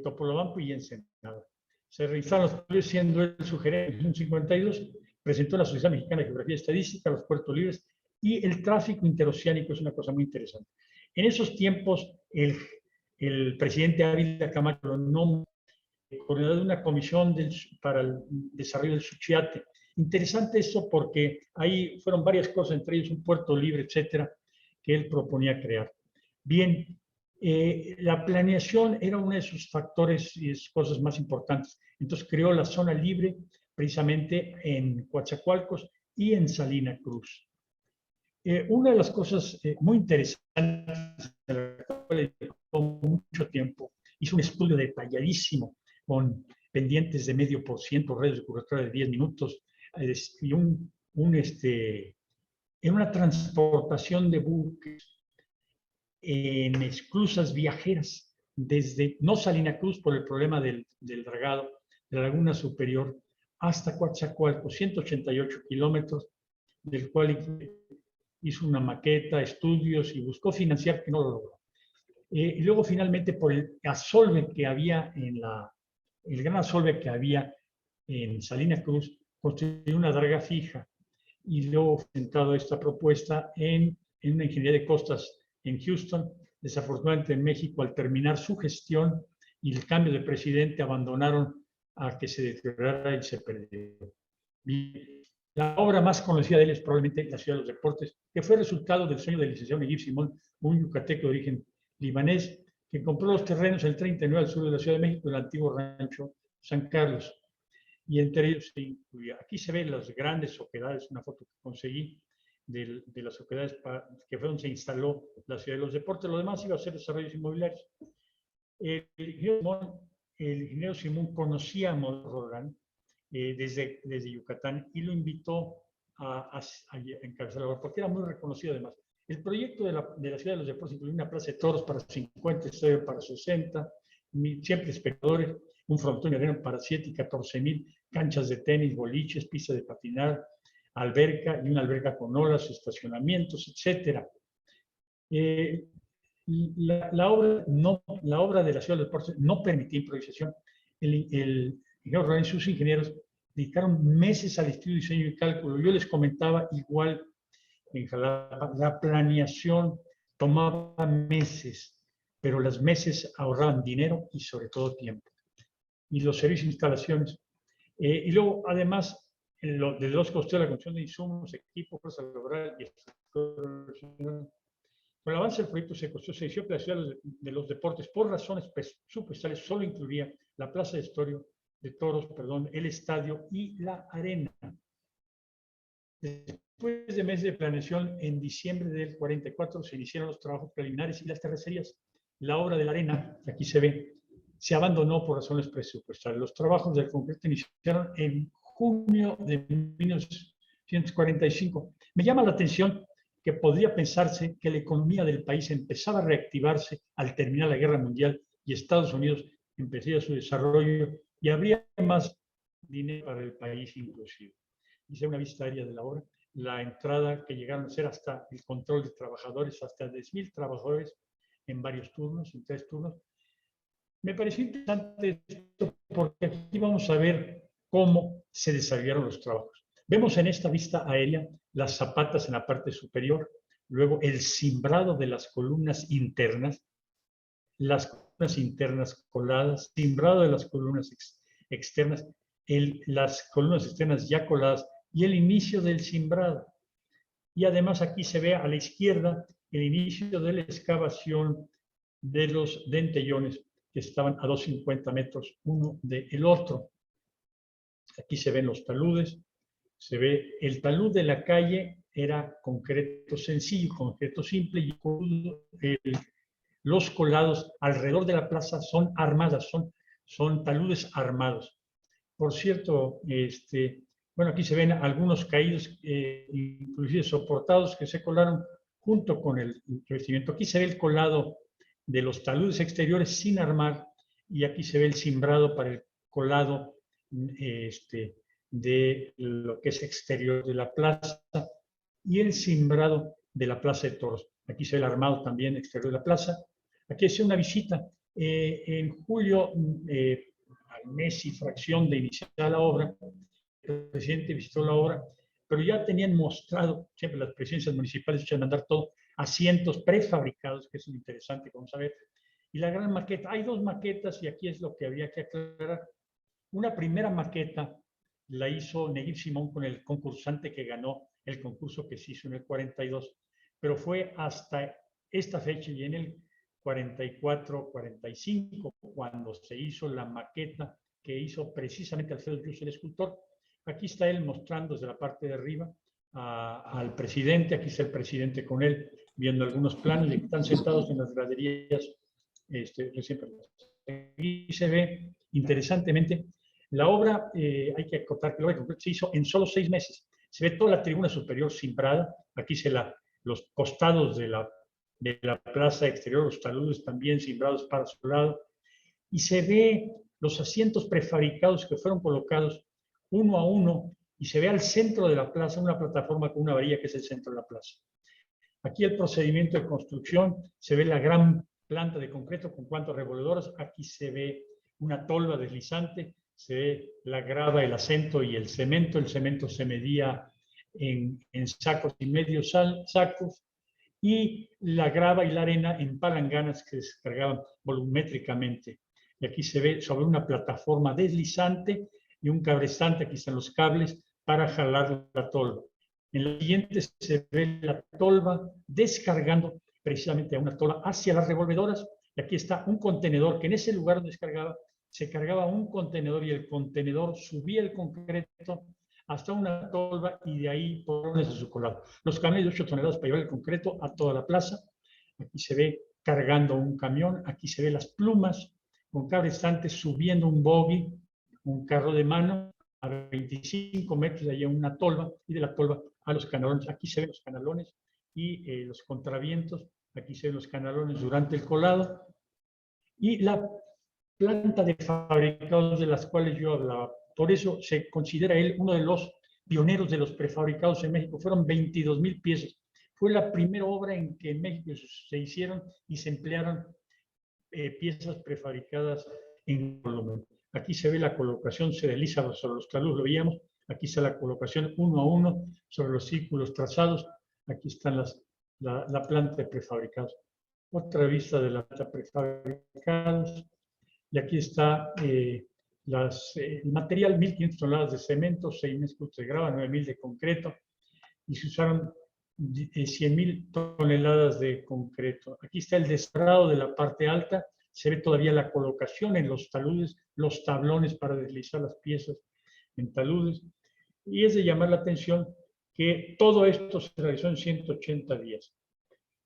Topolobampo y Ensenada. Se realizaron los puertos siendo el sugerente en 1952, presentó la Sociedad Mexicana de Geografía y Estadística, los puertos libres y el tráfico interoceánico es una cosa muy interesante. En esos tiempos el presidente Ávila Camacho lo nombra coordinador de una comisión para el desarrollo del Suchiate. Interesante eso porque ahí fueron varias cosas, entre ellos un puerto libre, etcétera, que él proponía crear. Bien, la planeación era uno de sus factores y cosas más importantes. Entonces creó la zona libre precisamente en Coatzacoalcos y en Salina Cruz. Una de las cosas muy interesantes de la cual dedicó mucho tiempo, hizo un estudio detalladísimo con pendientes de 0,5%, redes de curvatura de 10 minutos, y en una transportación de buques en esclusas viajeras desde, no Salina Cruz por el problema del dragado de la Laguna Superior, hasta Coatzacoalcos, 188 kilómetros, del cual hizo una maqueta, estudios y buscó financiar, que no lo logró. Y luego finalmente por el asolve que había el gran asolve que había en Salina Cruz, construyó una draga fija y luego presentado esta propuesta en una ingeniería de costas en Houston. Desafortunadamente en México, al terminar su gestión y el cambio de presidente, abandonaron a que se deteriorara y se perdió. La obra más conocida de él es probablemente La Ciudad de los Deportes, que fue resultado del sueño del licenciado Neguib Simón, un yucateco de origen libanés, que compró los terrenos el 39 al sur de la Ciudad de México, el antiguo rancho San Carlos. Y entre ellos se incluía, aquí se ven las grandes oquedades, una foto que conseguí de las oquedades que fue donde se instaló la Ciudad de los Deportes. Lo demás iba a ser desarrollos inmobiliarios. El ingeniero Simón conocía a Morrogán desde Yucatán y lo invitó a encabezar la obra, porque era muy reconocido además. El proyecto de la Ciudad de los Deportes incluía una plaza de toros para 50, estadio para 60, siempre espectadores, un frontón de arena para 7 y 14,000, canchas de tenis, boliches, pista de patinar, alberca y una alberca con olas, estacionamientos, etc. La obra de la Ciudad de los Deportes no permitía improvisación. El ingeniero Rolán y sus ingenieros dedicaron meses al estudio, diseño y cálculo. Yo les comentaba igual en Jalapa, la planeación tomaba meses, pero los meses ahorraban dinero y sobre todo tiempo. Y los servicios de instalaciones. Y luego, además, de los costos de la construcción de insumos, equipos, fuerza laboral y con el avance del proyecto se decidió que la Ciudad de los Deportes, por razones presupuestales, solo incluiría la plaza de toros, el estadio y la arena. Después de meses de planeación, en diciembre del 44 se iniciaron los trabajos preliminares y las terracerías. La obra de la arena, que aquí se ve, se abandonó por razones presupuestales. Los trabajos del concreto iniciaron en junio de 1945. Me llama la atención que podría pensarse que la economía del país empezaba a reactivarse al terminar la Guerra Mundial y Estados Unidos empezaría su desarrollo y habría más dinero para el país inclusive. Hice una vista aérea de la obra, la entrada que llegaron a ser hasta el control de trabajadores, hasta 10,000 trabajadores en varios turnos, en 3 turnos. Me pareció interesante esto porque aquí vamos a ver cómo se desarrollaron los trabajos. Vemos en esta vista aérea las zapatas en la parte superior, luego el cimbrado de las columnas internas, las columnas internas coladas, cimbrado de las columnas externas, las columnas externas ya coladas y el inicio del cimbrado. Y además aquí se ve a la izquierda el inicio de la excavación de los dentellones que estaban a 250 metros uno del otro. Aquí se ven los taludes, se ve el talud de la calle, era concreto sencillo, concreto simple, y los colados alrededor de la plaza son armadas, son taludes armados. Por cierto, bueno, aquí se ven algunos caídos, inclusive soportados, que se colaron junto con el revestimiento. Aquí se ve el colado de los taludes exteriores sin armar, y aquí se ve el cimbrado para el colado de lo que es exterior de la plaza y el cimbrado de la plaza de toros. Aquí se ve el armado también exterior de la plaza. Aquí hice una visita en julio, al mes y fracción de iniciar la obra. El presidente visitó la obra, pero ya tenían mostrado, siempre las presidencias municipales echan a andar todo, asientos prefabricados, que es interesante, vamos a ver. Y la gran maqueta, hay 2 maquetas y aquí es lo que había que aclarar. Una primera maqueta la hizo Neguib Simón con el concursante que ganó el concurso que se hizo en el 42, pero fue hasta esta fecha y en el 44, 45, cuando se hizo la maqueta que hiso precisamente Alfredo Yus, el escultor. Aquí está él mostrando desde la parte de arriba al presidente, aquí está el presidente con él, viendo algunos planos, y están sentados en las graderías recién. Aquí se ve, interesantemente, La obra, hay que acotar que la obra completa se hizo en solo 6 meses. Se ve toda la tribuna superior cimbrada. Aquí los costados de la plaza exterior, los taludes también cimbrados para su lado. Y se ve los asientos prefabricados que fueron colocados uno a uno, y se ve al centro de la plaza una plataforma con una varilla que es el centro de la plaza. Aquí el procedimiento de construcción, se ve la gran planta de concreto con 4 revolvedoras. Aquí se ve una tolva deslizante, se ve la grava, el acento y el cemento. El cemento se medía en sacos y medios sacos, y la grava y la arena en palanganas que se cargaban volumétricamente. Y aquí se ve sobre una plataforma deslizante y un cabrestante, aquí están los cables para jalar la tolva. En la siguiente se ve la tolva descargando precisamente a una tolva hacia las revolvedoras, y aquí está un contenedor que en ese lugar donde se cargaba un contenedor, y el contenedor subía el concreto hasta una tolva, y de ahí por su colado. Los camiones de 8 toneladas para llevar el concreto a toda la plaza. Aquí se ve cargando un camión, aquí se ve las plumas con cabrestantes subiendo un bogie, un carro de mano, a 25 metros de allá una tolva, y de la tolva a los canalones. Aquí se ven los canalones y los contravientos. Aquí se ven los canalones durante el colado. Y la planta de fabricados de las cuales yo hablaba. Por eso se considera él uno de los pioneros de los prefabricados en México. Fueron 22,000 piezas. Fue la primera obra en que en México se hicieron y se emplearon piezas prefabricadas en volumen. Aquí se ve la colocación, se desliza sobre los taludes, lo veíamos. Aquí está la colocación uno a uno sobre los círculos trazados. Aquí están la planta de prefabricados. Otra vista de la planta de prefabricados. Y aquí está el material: 1.500 toneladas de cemento, 6,000 cubos de grava, 9,000 de concreto, y se usaron 100,000 toneladas de concreto. Aquí está el desarrollo de la parte alta. Se ve todavía la colocación en los taludes, los tablones para deslizar las piezas en taludes. Y es de llamar la atención que todo esto se realizó en 180 días.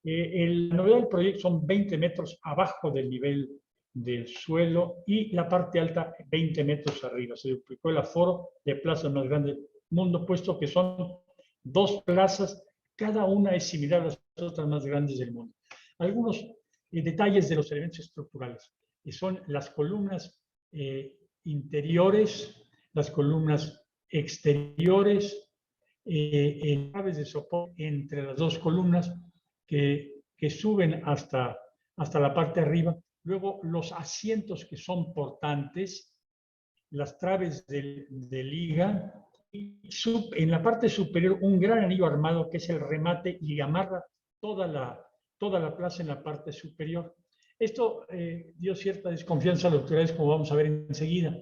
La novedad del proyecto son 20 metros abajo del nivel del suelo, y la parte alta 20 metros arriba. Se duplicó el aforo de plazas más grandes del mundo, puesto que son 2 plazas, cada una es similar a las otras más grandes del mundo. Algunos detalles de los elementos estructurales, que son las columnas interiores, las columnas exteriores, llaves de soporte entre las 2 columnas que suben hasta la parte de arriba. Luego los asientos que son portantes, las traves de liga, y en la parte superior un gran anillo armado que es el remate y amarra toda la plaza en la parte superior. Esto dio cierta desconfianza a las autoridades, como vamos a ver enseguida.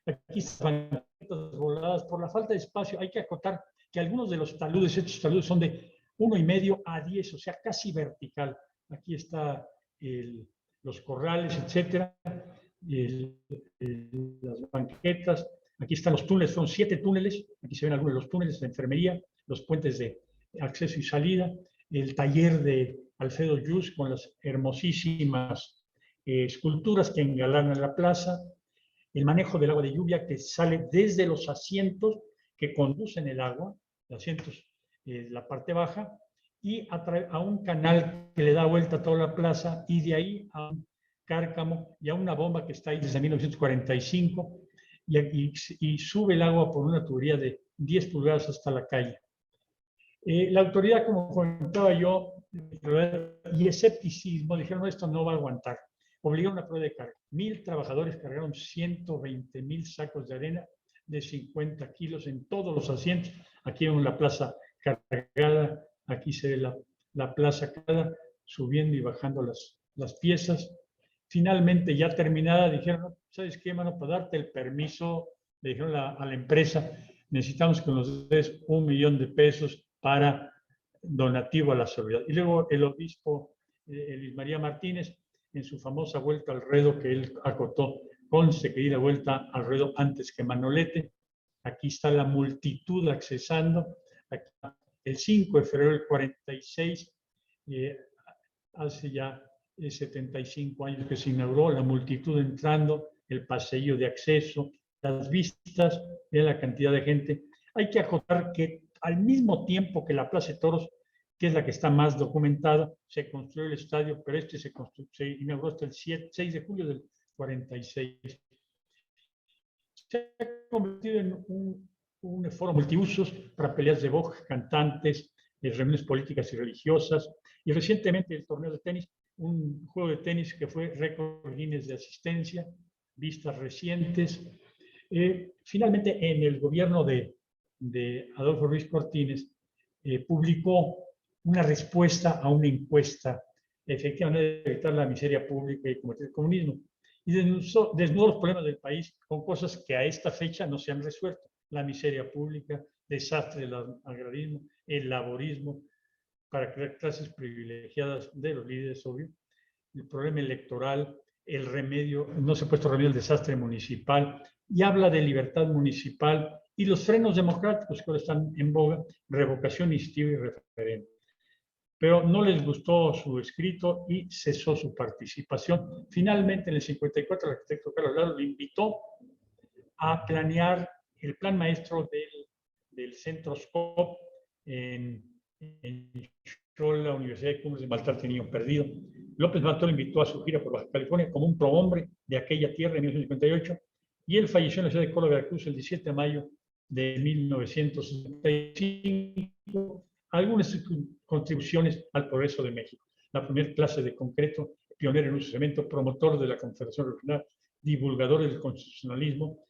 Aquí están banquetas voladas por la falta de espacio. Hay que acotar que algunos de los taludes, estos taludes son de 1,5 a 10, o sea, casi vertical. Aquí está los corrales, etcétera, las banquetas. Aquí están los túneles, son 7 túneles. Aquí se ven algunos de los túneles de enfermería, los puentes de acceso y salida, el taller de Alfredo Yus con las hermosísimas esculturas que engalanan la plaza, el manejo del agua de lluvia que sale desde los asientos que conducen el agua, los asientos la parte baja, y a un canal que le da vuelta a toda la plaza, y de ahí a un cárcamo y a una bomba que está ahí desde 1945, y sube el agua por una tubería de 10 pulgadas hasta la calle. La autoridad, como comentaba yo, y escepticismo, dijeron: esto no va a aguantar. Obligaron una prueba de carga. 1,000 trabajadores cargaron 120,000 sacos de arena de 50 kilos en todos los asientos. Aquí vemos la plaza cargada, aquí se ve la plaza cargada, subiendo y bajando las piezas. Finalmente, ya terminada, dijeron: ¿sabes qué, mano? Para darte el permiso, le dijeron a la empresa, necesitamos que nos des $1,000,000 para donativo a la seguridad. Y luego el obispo Luis María Martínez, en su famosa vuelta al ruedo que él acotó: conste que di la vuelta al ruedo antes que Manolete. Aquí está la multitud accesando. Aquí, el 5 de febrero del 46, hace ya 75 años que se inauguró, la multitud entrando, el pasillo de acceso, las vistas, vean la cantidad de gente. Hay que acotar que al mismo tiempo que la Plaza de Toros, que es la que está más documentada, se construyó el estadio, pero este se inauguró hasta el 6 de julio del 46. Se ha convertido en un foro multiusos para peleas de box, cantantes, reuniones políticas y religiosas, y recientemente el torneo de tenis, un juego de tenis que fue récord Guinness de asistencia, vistas recientes. Finalmente, en el gobierno de Adolfo Ruiz Cortines, publicó una respuesta a una encuesta, efectivamente, de evitar la miseria pública y combatir el comunismo. Y desnudó los problemas del país con cosas que a esta fecha no se han resuelto. La miseria pública, desastre del agrarismo, el laborismo, para crear clases privilegiadas de los líderes, obvio, el problema electoral, el remedio, no se ha puesto remedio al desastre municipal, y habla de libertad municipal y los frenos democráticos que ahora están en boga, revocación, iniciativa y referéndum. Pero no les gustó su escrito y cesó su participación. Finalmente, en el 54, el arquitecto Carlos Lalo le invitó a planear el plan maestro del Centro SCOP en la Universidad de Cumbres de Baltar, Niño Perdido. López Mató lo invitó a su gira por Baja California como un prohombre de aquella tierra en 1958, y él falleció en la ciudad de Córdoba, Veracruz, el 17 de mayo de 1965. Algunas contribuciones al progreso de México: la primera clase de concreto, pionero en uso de cemento, promotor de la Confederación Regional, divulgador del constitucionalismo,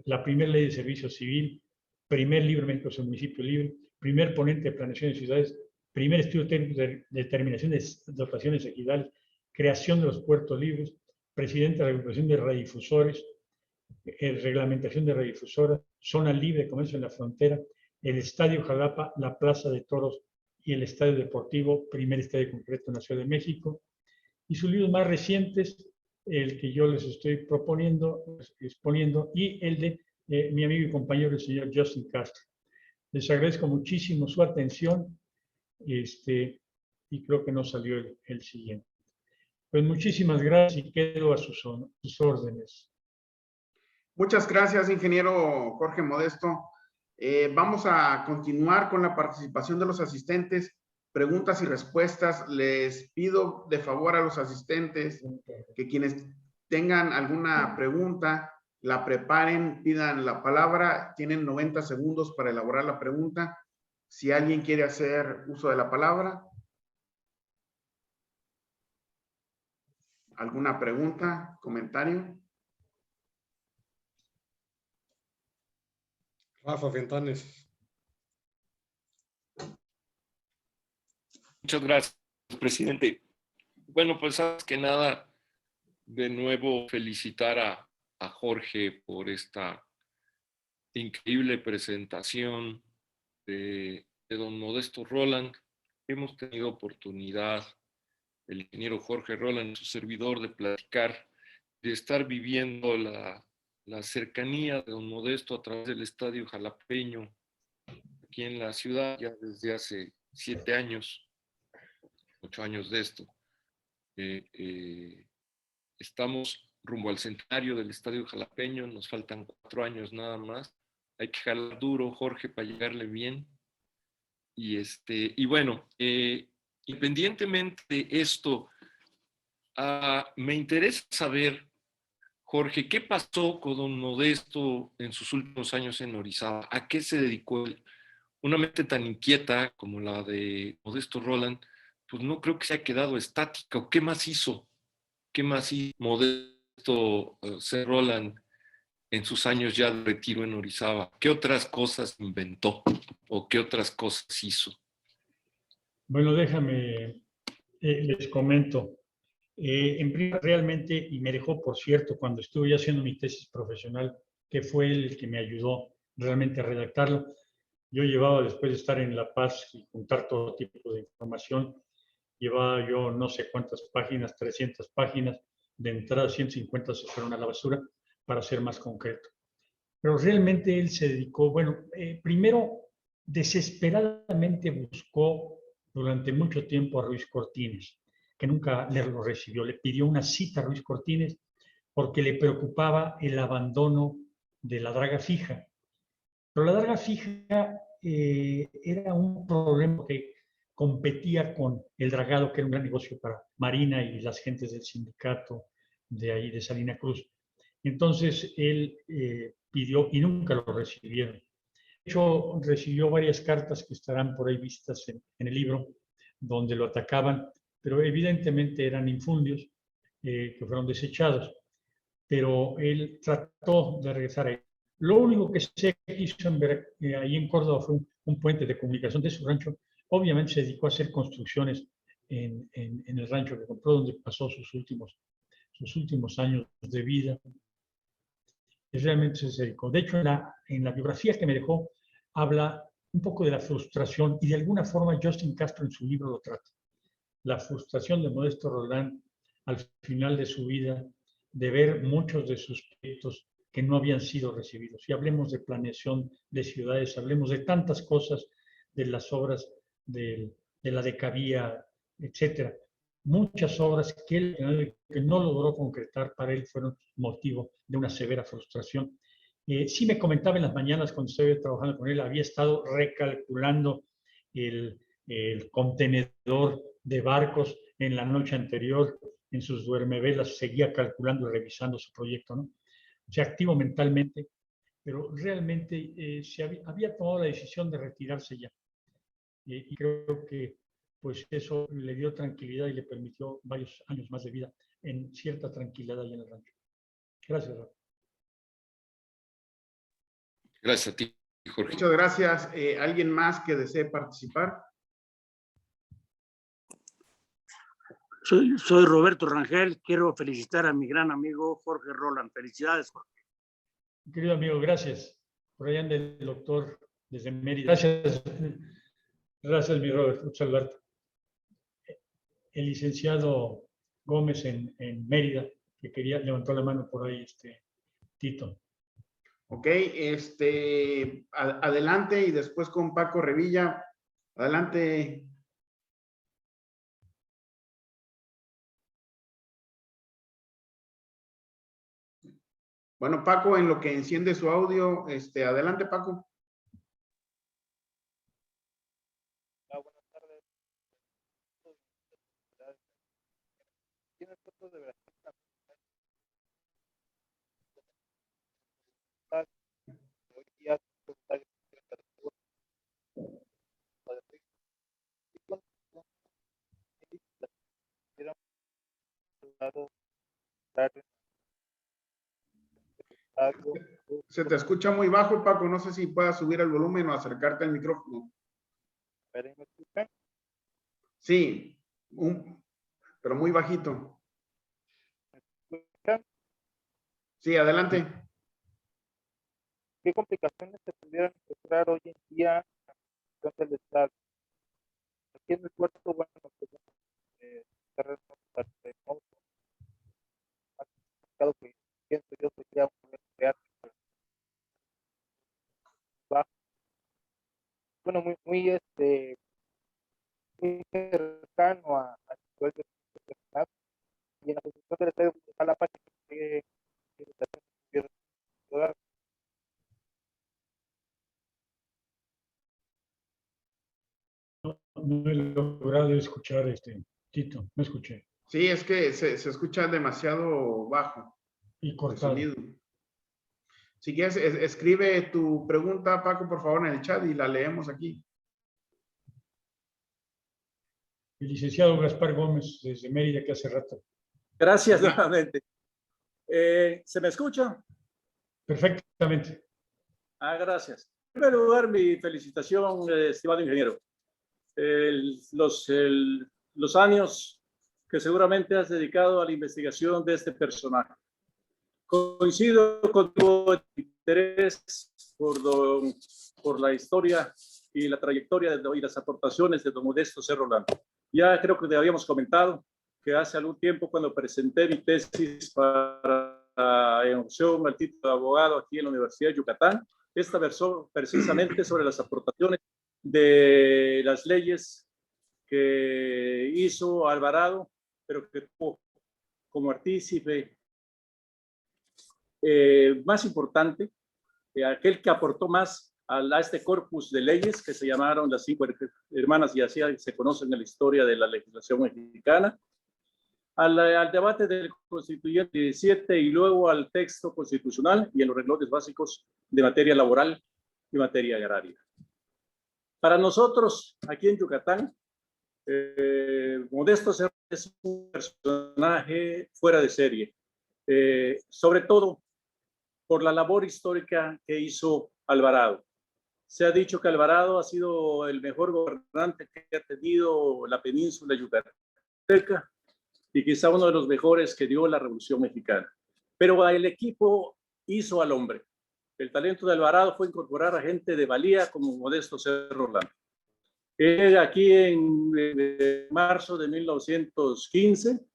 la primera ley de servicio civil, primer libro médico sobre municipio libre, primer ponente de planeación de ciudades, primer estudio técnico de determinación de dotaciones equidales, creación de los puertos libres, presidente de la agrupación de radiodifusores, reglamentación de radiodifusoras, zona libre de comercio en la frontera, el Estadio Jalapa, la Plaza de Toros y el Estadio Deportivo, primer estadio concreto en la Ciudad de México. Y sus libros más recientes, el que yo les estoy exponiendo, y el de mi amigo y compañero, el señor Justin Castro. Les agradezco muchísimo su atención, y creo que no salió el siguiente. Pues muchísimas gracias y quedo a sus órdenes. Muchas gracias, ingeniero Jorge Modesto. Vamos a continuar con la participación de los asistentes, preguntas y respuestas. Les pido de favor a los asistentes que quienes tengan alguna pregunta, la preparen, pidan la palabra. Tienen 90 segundos para elaborar la pregunta. Si alguien quiere hacer uso de la palabra. ¿Alguna pregunta, comentario? Rafa Fentanes. Muchas gracias, presidente. Bueno, pues antes que nada, de nuevo felicitar a Jorge por esta increíble presentación de don Modesto Roland. Hemos tenido oportunidad, el ingeniero Jorge Roland, su servidor, de platicar, de estar viviendo la cercanía de don Modesto a través del Estadio Jalapeño, aquí en la ciudad, ya desde hace 7 años, 8 años de esto. Estamos rumbo al centenario del Estadio Jalapeño, nos faltan 4 años nada más. Hay que jalar duro, Jorge, para llegarle bien. Y bueno, independientemente de esto, me interesa saber, Jorge, ¿qué pasó con don Modesto en sus últimos años en Orizaba? ¿A qué se dedicó él? Una mente tan inquieta como la de Modesto Roland, pues no creo que se haya quedado estática. ¿O qué más hizo? ¿Qué más hizo Modesto C. Roland en sus años ya de retiro en Orizaba? ¿Qué otras cosas inventó o qué otras cosas hizo? Bueno, déjame, les comento. En primer, realmente, y me dejó, por cierto, cuando estuve haciendo mi tesis profesional, que fue el que me ayudó realmente a redactarlo. Yo llevaba, después de estar en La Paz y juntar todo tipo de información, llevaba yo no sé cuántas páginas, 300 páginas, de entrada 150 se fueron a la basura, para ser más concreto. Pero realmente él se dedicó, bueno, primero desesperadamente buscó durante mucho tiempo a Ruiz Cortines, que nunca le lo recibió. Le pidió una cita a Ruiz Cortines porque le preocupaba el abandono de la draga fija. Pero la draga fija era un problema que competía con el dragado, que era un gran negocio para Marina y las gentes del sindicato de ahí de Salina Cruz. Entonces él pidió y nunca lo recibieron. De hecho, recibió varias cartas que estarán por ahí vistas en el libro, donde lo atacaban, pero evidentemente eran infundios que fueron desechados. Pero él trató de regresar ahí. Lo único que se hizo ahí en Córdoba fue un puente de comunicación de su rancho. Obviamente se dedicó a hacer construcciones en el rancho que compró, donde pasó sus últimos años de vida. Y realmente se dedicó. De hecho, en la biografía que me dejó, habla un poco de la frustración y de alguna forma Justin Castro en su libro lo trata. La frustración de Modesto Roldán al final de su vida, de ver muchos de sus proyectos que no habían sido recibidos. Y hablemos de planeación de ciudades, hablemos de tantas cosas, de las obras de la Decavía, etcétera. Muchas obras que él que no logró concretar, para él fueron motivo de una severa frustración. Sí me comentaba en las mañanas cuando estaba trabajando con él, había estado recalculando el contenedor de barcos en la noche anterior, en sus duermevelas, seguía calculando y revisando su proyecto, ¿no? O sea, activo mentalmente, pero realmente había tomado la decisión de retirarse ya. Y creo que pues eso le dio tranquilidad y le permitió varios años más de vida en cierta tranquilidad ahí en el rancho. Gracias, Rafa. Gracias a ti, Jorge. Muchas gracias. ¿Alguien más que desee participar? Soy Roberto Rangel. Quiero felicitar a mi gran amigo Jorge Roland. Felicidades, Jorge. Querido amigo, gracias. Por allá anda el doctor desde Mérida. Gracias. Gracias, mi Robert. Muchas saludarte. El licenciado Gómez en Mérida, que levantó la mano por ahí, Tito. Ok, adelante y después con Paco Revilla. Adelante. Bueno, Paco, en lo que enciende su audio, adelante, Paco. Hola, buenas tardes. ¿Tienes fotos de Brasil? Hoy día Se te escucha muy bajo, Paco. No sé si puedas subir el volumen o acercarte al micrófono. ¿Me escuchan? Sí, pero muy bajito. ¿Me escuchan? Sí, adelante. ¿Qué complicaciones se pudieran encontrar hoy en día en el Estado? Aquí en el puerto, bueno, pues, terreno remoto, más complicado que pienso yo sería un teatro bajo. Bueno, muy muy cercano a nivel de personal, y en la posición del estadio de Jalapa, que No he logrado escuchar, Tito, no escuché. Sí, es que se escucha demasiado bajo Y el cortado. sonido. Si quieres, escribe tu pregunta, Paco, por favor, en el chat y la leemos aquí. El licenciado Gaspar Gómez, desde Mérida, que hace rato. Gracias nuevamente. ¿Se me escucha? Perfectamente. Gracias. En primer lugar, mi felicitación, estimado ingeniero. Los años que seguramente has dedicado a la investigación de este personaje. Coincido con tu interés por la historia y la trayectoria y las aportaciones de don Modesto C. Roldán. Ya creo que te habíamos comentado que hace algún tiempo, cuando presenté mi tesis en opción al título de abogado aquí en la Universidad de Yucatán, esta versó precisamente sobre las aportaciones de las leyes que hizo Alvarado, pero que tuvo como artífice más importante aquel que aportó más a este corpus de leyes que se llamaron las 5 hermanas y así se conocen en la historia de la legislación mexicana, al debate del constituyente 17 y luego al texto constitucional y en los renglones básicos de materia laboral y materia agraria. Para nosotros, aquí en Yucatán, Modesto Cerro es un personaje fuera de serie, sobre todo por la labor histórica que hizo Alvarado. Se ha dicho que Alvarado ha sido el mejor gobernante que ha tenido la península yucateca y quizá uno de los mejores que dio la Revolución Mexicana. Pero el equipo hizo al hombre. El talento de Alvarado fue incorporar a gente de valía como Modesto Cerro Rolán. Aquí en marzo de 1915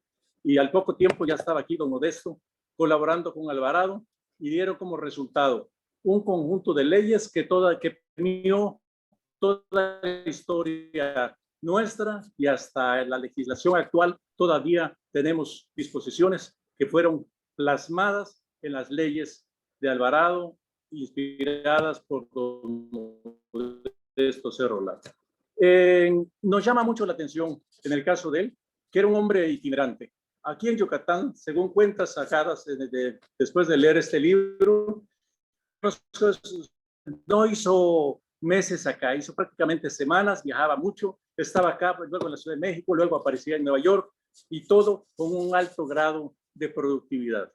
y al poco tiempo ya estaba aquí don Modesto colaborando con Alvarado y dieron como resultado un conjunto de leyes que premió toda la historia nuestra y hasta la legislación actual todavía tenemos disposiciones que fueron plasmadas en las leyes de Alvarado, inspiradas por don Modesto Cerro Rolán. Nos llama mucho la atención en el caso de él, que era un hombre itinerante. Aquí en Yucatán, según cuentas sacadas después de leer este libro, no hizo meses acá, hizo prácticamente semanas, viajaba mucho, estaba acá, luego en la Ciudad de México, luego aparecía en Nueva York y todo con un alto grado de productividad.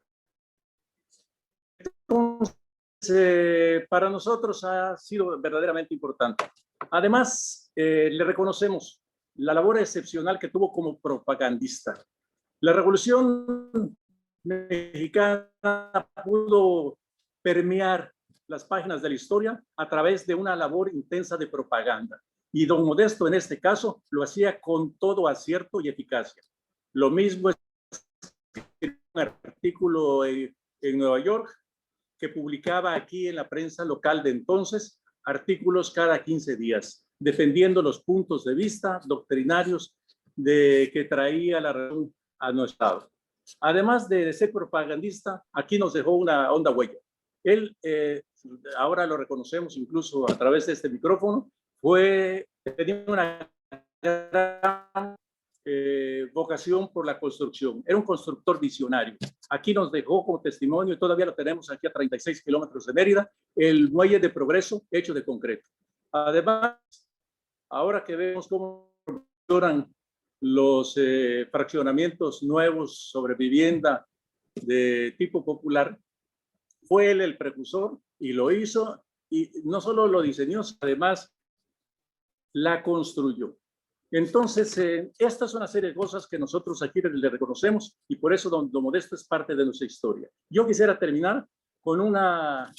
Entonces, para nosotros ha sido verdaderamente importante. Además, le reconocemos la labor excepcional que tuvo como propagandista. La Revolución Mexicana pudo permear las páginas de la historia a través de una labor intensa de propaganda. Y don Modesto, en este caso, lo hacía con todo acierto y eficacia. Lo mismo es un artículo en Nueva York que publicaba aquí en la prensa local de entonces, artículos cada 15 días, defendiendo los puntos de vista doctrinarios que traía la revolución a nuestro estado. Además de ser propagandista, aquí nos dejó una honda huella. Él, ahora lo reconocemos incluso a través de este micrófono, tenía una gran vocación por la construcción. Era un constructor visionario. Aquí nos dejó como testimonio, y todavía lo tenemos aquí a 36 kilómetros de Mérida, el muelle de Progreso hecho de concreto. Además, ahora que vemos cómo funcionan los fraccionamientos nuevos sobre vivienda de tipo popular, fue él el precursor y lo hizo, y no solo lo diseñó, además la construyó. Entonces, esta es una serie de cosas que nosotros aquí le reconocemos y por eso don Modesto es parte de nuestra historia. Yo quisiera terminar con la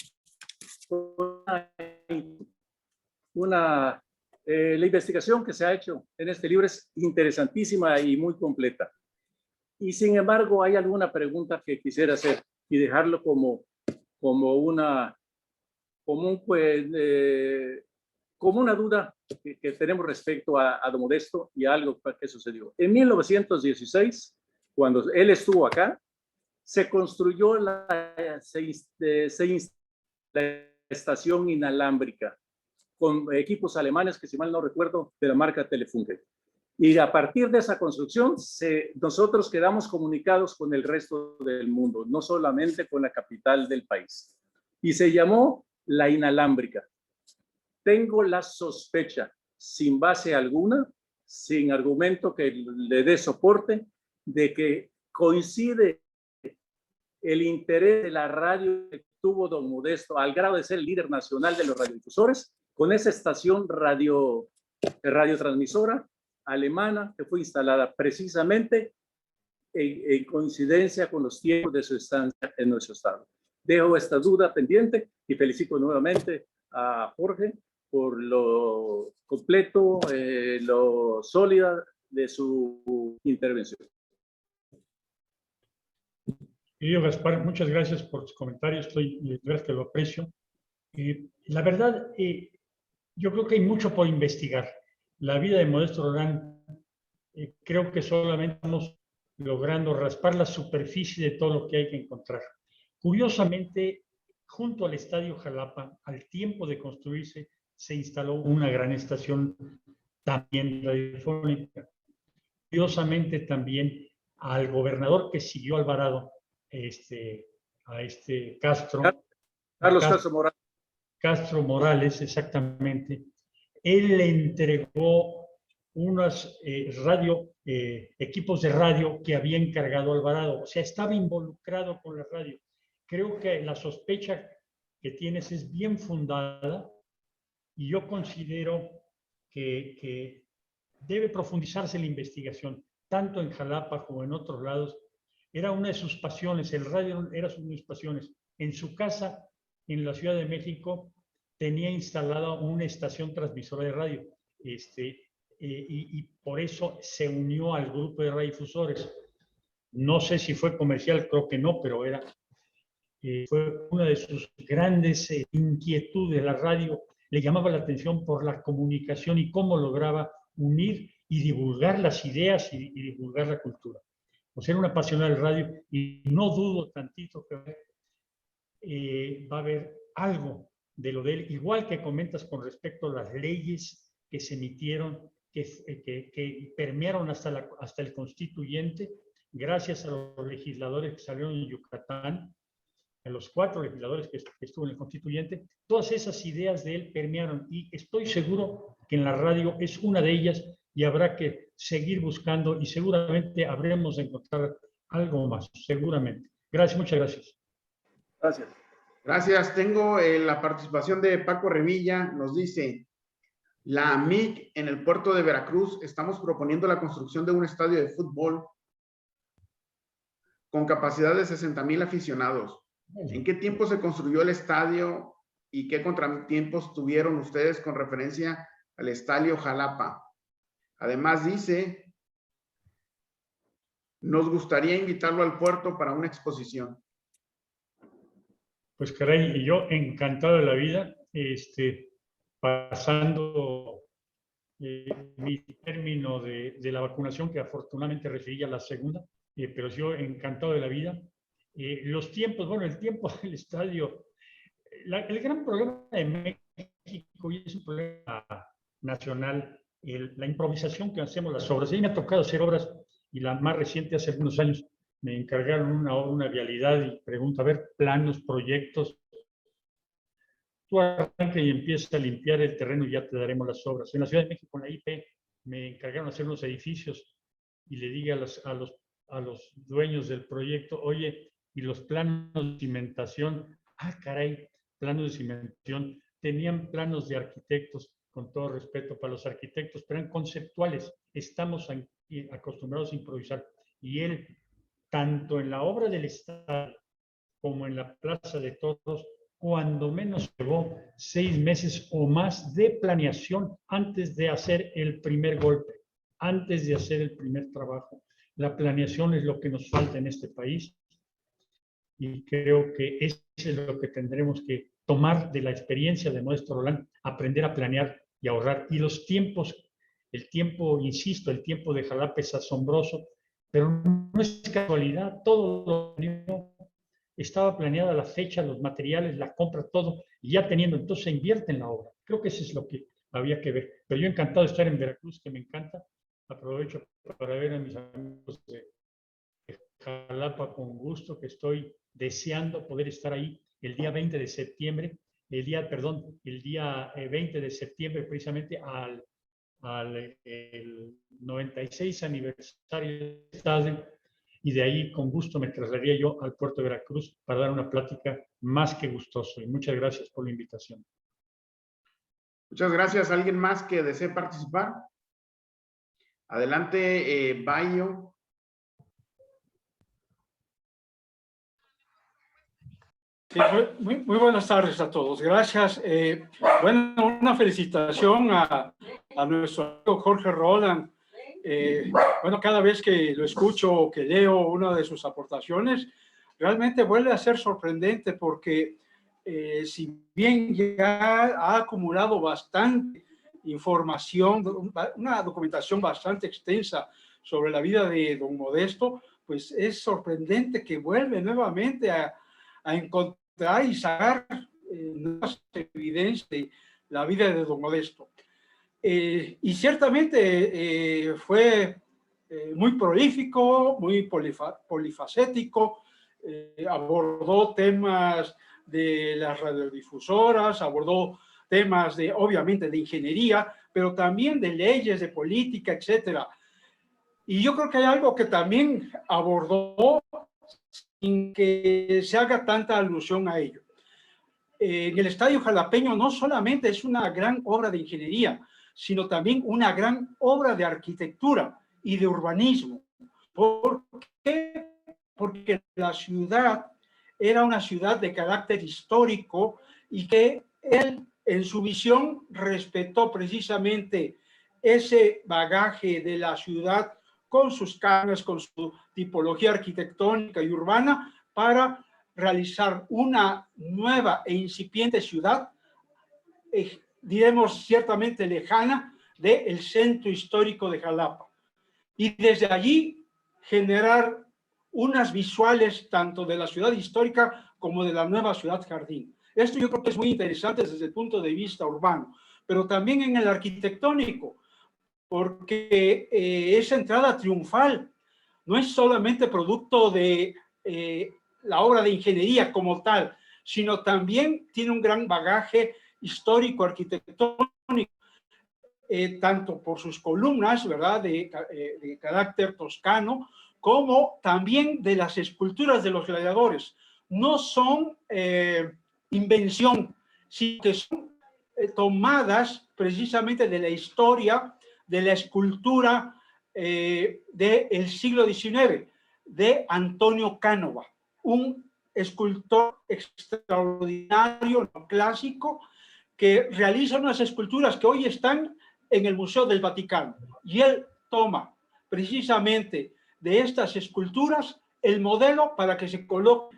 investigación que se ha hecho en este libro es interesantísima y muy completa. Y sin embargo, hay alguna pregunta que quisiera hacer y dejarlo como una duda que tenemos respecto a don Modesto y a algo que sucedió. En 1916, cuando él estuvo acá, se construyó la estación inalámbrica con equipos alemanes que, si mal no recuerdo, de la marca Telefunken. Y a partir de esa construcción, nosotros quedamos comunicados con el resto del mundo, no solamente con la capital del país. Y se llamó la inalámbrica. Tengo la sospecha, sin base alguna, sin argumento que le dé soporte, de que coincide el interés de la radio que tuvo don Modesto, al grado de ser el líder nacional de los radiodifusores, con esa estación radiotransmisora alemana que fue instalada precisamente en coincidencia con los tiempos de su estancia en nuestro estado. Dejo esta duda pendiente y felicito nuevamente a Jorge por lo completo, lo sólida de su intervención. Querido Gaspar, muchas gracias por tus comentarios, de verdad que lo aprecio. La verdad, yo creo que hay mucho por investigar. La vida de Modesto Rolán, creo que solamente estamos logrando raspar la superficie de todo lo que hay que encontrar. Curiosamente, junto al Estadio Jalapa, al tiempo de construirse, se instaló una gran estación también radiofónica. Curiosamente también al gobernador que siguió Alvarado, a Castro. Carlos Castro Morales. Castro Morales, exactamente. Él le entregó unos equipos de radio que había encargado Alvarado. O sea, estaba involucrado con la radio. Creo que la sospecha que tienes es bien fundada y yo considero que debe profundizarse la investigación, tanto en Jalapa como en otros lados. Era una de sus pasiones, el radio era una de sus pasiones. En su casa, en la Ciudad de México, tenía instalada una estación transmisora de radio, y por eso se unió al grupo de radiodifusores. No sé si fue comercial, creo que no, pero fue una de sus grandes inquietudes. La radio le llamaba la atención por la comunicación y cómo lograba unir y divulgar las ideas y divulgar la cultura. O sea, era un apasionado del radio y no dudo tantito que va a haber algo de lo de él, igual que comentas con respecto a las leyes que se emitieron, que permearon hasta el constituyente, gracias a los legisladores que salieron en Yucatán, a los 4 legisladores que estuvo en el constituyente. Todas esas ideas de él permearon y estoy seguro que en la radio es una de ellas y habrá que seguir buscando y seguramente habremos de encontrar algo más, seguramente. Gracias, muchas gracias. Gracias. Gracias. Tengo la participación de Paco Revilla. Nos dice, la AMIC en el puerto de Veracruz, estamos proponiendo la construcción de un estadio de fútbol con capacidad de 60,000 aficionados. ¿En qué tiempo se construyó el estadio y qué contratiempos tuvieron ustedes con referencia al estadio Jalapa? Además dice, nos gustaría invitarlo al puerto para una exposición. Pues caray, y yo encantado de la vida, pasando mi término de la vacunación, que afortunadamente recibí ya la segunda, pero yo encantado de la vida. Los tiempos, bueno, el tiempo del estadio, el gran problema de México, y es un problema nacional, la improvisación que hacemos las obras. A mí me ha tocado hacer obras, y la más reciente hace algunos años, me encargaron una vialidad y pregunta, a ver, planos, proyectos. Tú arranca y empieza a limpiar el terreno y ya te daremos las obras. En la Ciudad de México, en la IP, me encargaron hacer unos edificios y le dije a los dueños del proyecto, oye, y los planos de cimentación, caray, planos de cimentación, tenían planos de arquitectos, con todo respeto para los arquitectos, pero eran conceptuales. Estamos acostumbrados a improvisar. Y él, tanto en la obra del Estado como en la Plaza de Toros, cuando menos llevó 6 meses o más de planeación antes de hacer el primer golpe, antes de hacer el primer trabajo. La planeación es lo que nos falta en este país y creo que eso es lo que tendremos que tomar de la experiencia de Modesto Rolán, aprender a planear y ahorrar. Y los tiempos, el tiempo, insisto, el tiempo de Jalapa es asombroso, pero no es casualidad, todo lo estaba planeada la fecha, los materiales, la compra, todo, y ya teniendo, entonces se invierte en la obra. Creo que eso es lo que había que ver. Pero yo encantado de estar en Veracruz, que me encanta. Aprovecho para ver a mis amigos de Jalapa con gusto, que estoy deseando poder estar ahí el día 20 de septiembre, el día 20 de septiembre, precisamente el 96 aniversario del estadio, y de ahí con gusto me trasladaría yo al puerto de Veracruz para dar una plática más que gustoso. Y muchas gracias por la invitación. Muchas gracias. ¿Alguien más que desee participar? Adelante, Bayo. Sí, muy buenas tardes a todos. Gracias. Bueno, una felicitación a nuestro amigo Jorge Roland. Bueno, cada vez que lo escucho o que leo una de sus aportaciones, realmente vuelve a ser sorprendente porque si bien ya ha acumulado bastante información, una documentación bastante extensa sobre la vida de don Modesto, pues es sorprendente que vuelve nuevamente a encontrar encontrar y sacar nuevas evidencias de la vida de don Modesto. Y ciertamente fue muy prolífico, muy polifacético, abordó temas de las radiodifusoras, abordó temas de, obviamente, de ingeniería, pero también de leyes, de política, etcétera. Y yo creo que hay algo que también abordó sin que se haga tanta alusión a ello. En el Estadio Jalapeño no solamente es una gran obra de ingeniería, sino también una gran obra de arquitectura y de urbanismo. ¿Por qué? Porque la ciudad era una ciudad de carácter histórico y que él, en su visión, respetó precisamente ese bagaje de la ciudad con sus cámaras, con su tipología arquitectónica y urbana, para realizar una nueva e incipiente ciudad, diremos ciertamente lejana, del centro histórico de Jalapa. Y desde allí generar unas visuales tanto de la ciudad histórica como de la nueva ciudad jardín. Esto yo creo que es muy interesante desde el punto de vista urbano, pero también en el arquitectónico, porque esa entrada triunfal no es solamente producto de la obra de ingeniería como tal, sino también tiene un gran bagaje histórico, arquitectónico, tanto por sus columnas, ¿verdad?, de carácter toscano, como también de las esculturas de los gladiadores. No son invención, sino que son tomadas precisamente de la historia de la escultura del siglo XIX, de Antonio Cánova, un escultor extraordinario, clásico, que realiza unas esculturas que hoy están en el Museo del Vaticano. Y él toma precisamente de estas esculturas el modelo para que se coloque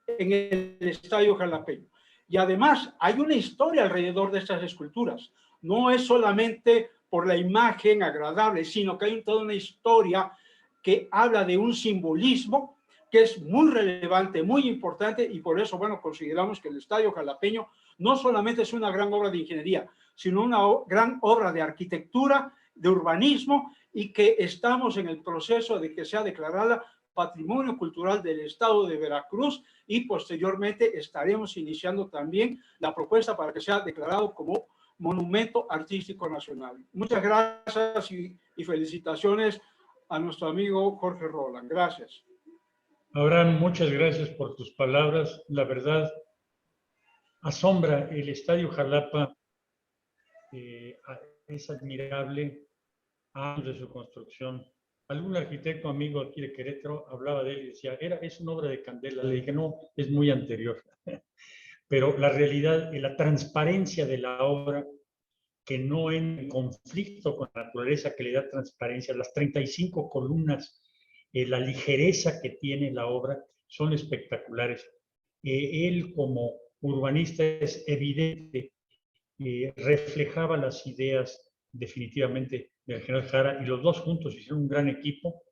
en el Estadio Jalapeño. Y además hay una historia alrededor de estas esculturas. No es solamente por la imagen agradable, sino que hay toda una historia que habla de un simbolismo que es muy relevante, muy importante, y por eso, bueno, consideramos que el Estadio Jalapeño no solamente es una gran obra de ingeniería, sino una gran obra de arquitectura, de urbanismo, y que estamos en el proceso de que sea declarada Patrimonio Cultural del Estado de Veracruz, y posteriormente estaremos iniciando también la propuesta para que sea declarado como Monumento Artístico Nacional. Muchas gracias y felicitaciones a nuestro amigo Jorge Roland. Gracias. Abraham, muchas gracias por tus palabras. La verdad, asombra el Estadio Jalapa, es admirable, años de su construcción. Algún arquitecto amigo aquí de Querétaro hablaba de él y decía, es una obra de Candela. Le dije, no, es muy anterior. Pero la realidad, la transparencia de la obra, que no en conflicto con la naturaleza que le da transparencia, las 35 columnas, la ligereza que tiene la obra, son espectaculares. Él como urbanista es evidente, reflejaba las ideas definitivamente del general Jara, y los dos juntos hicieron un gran equipo,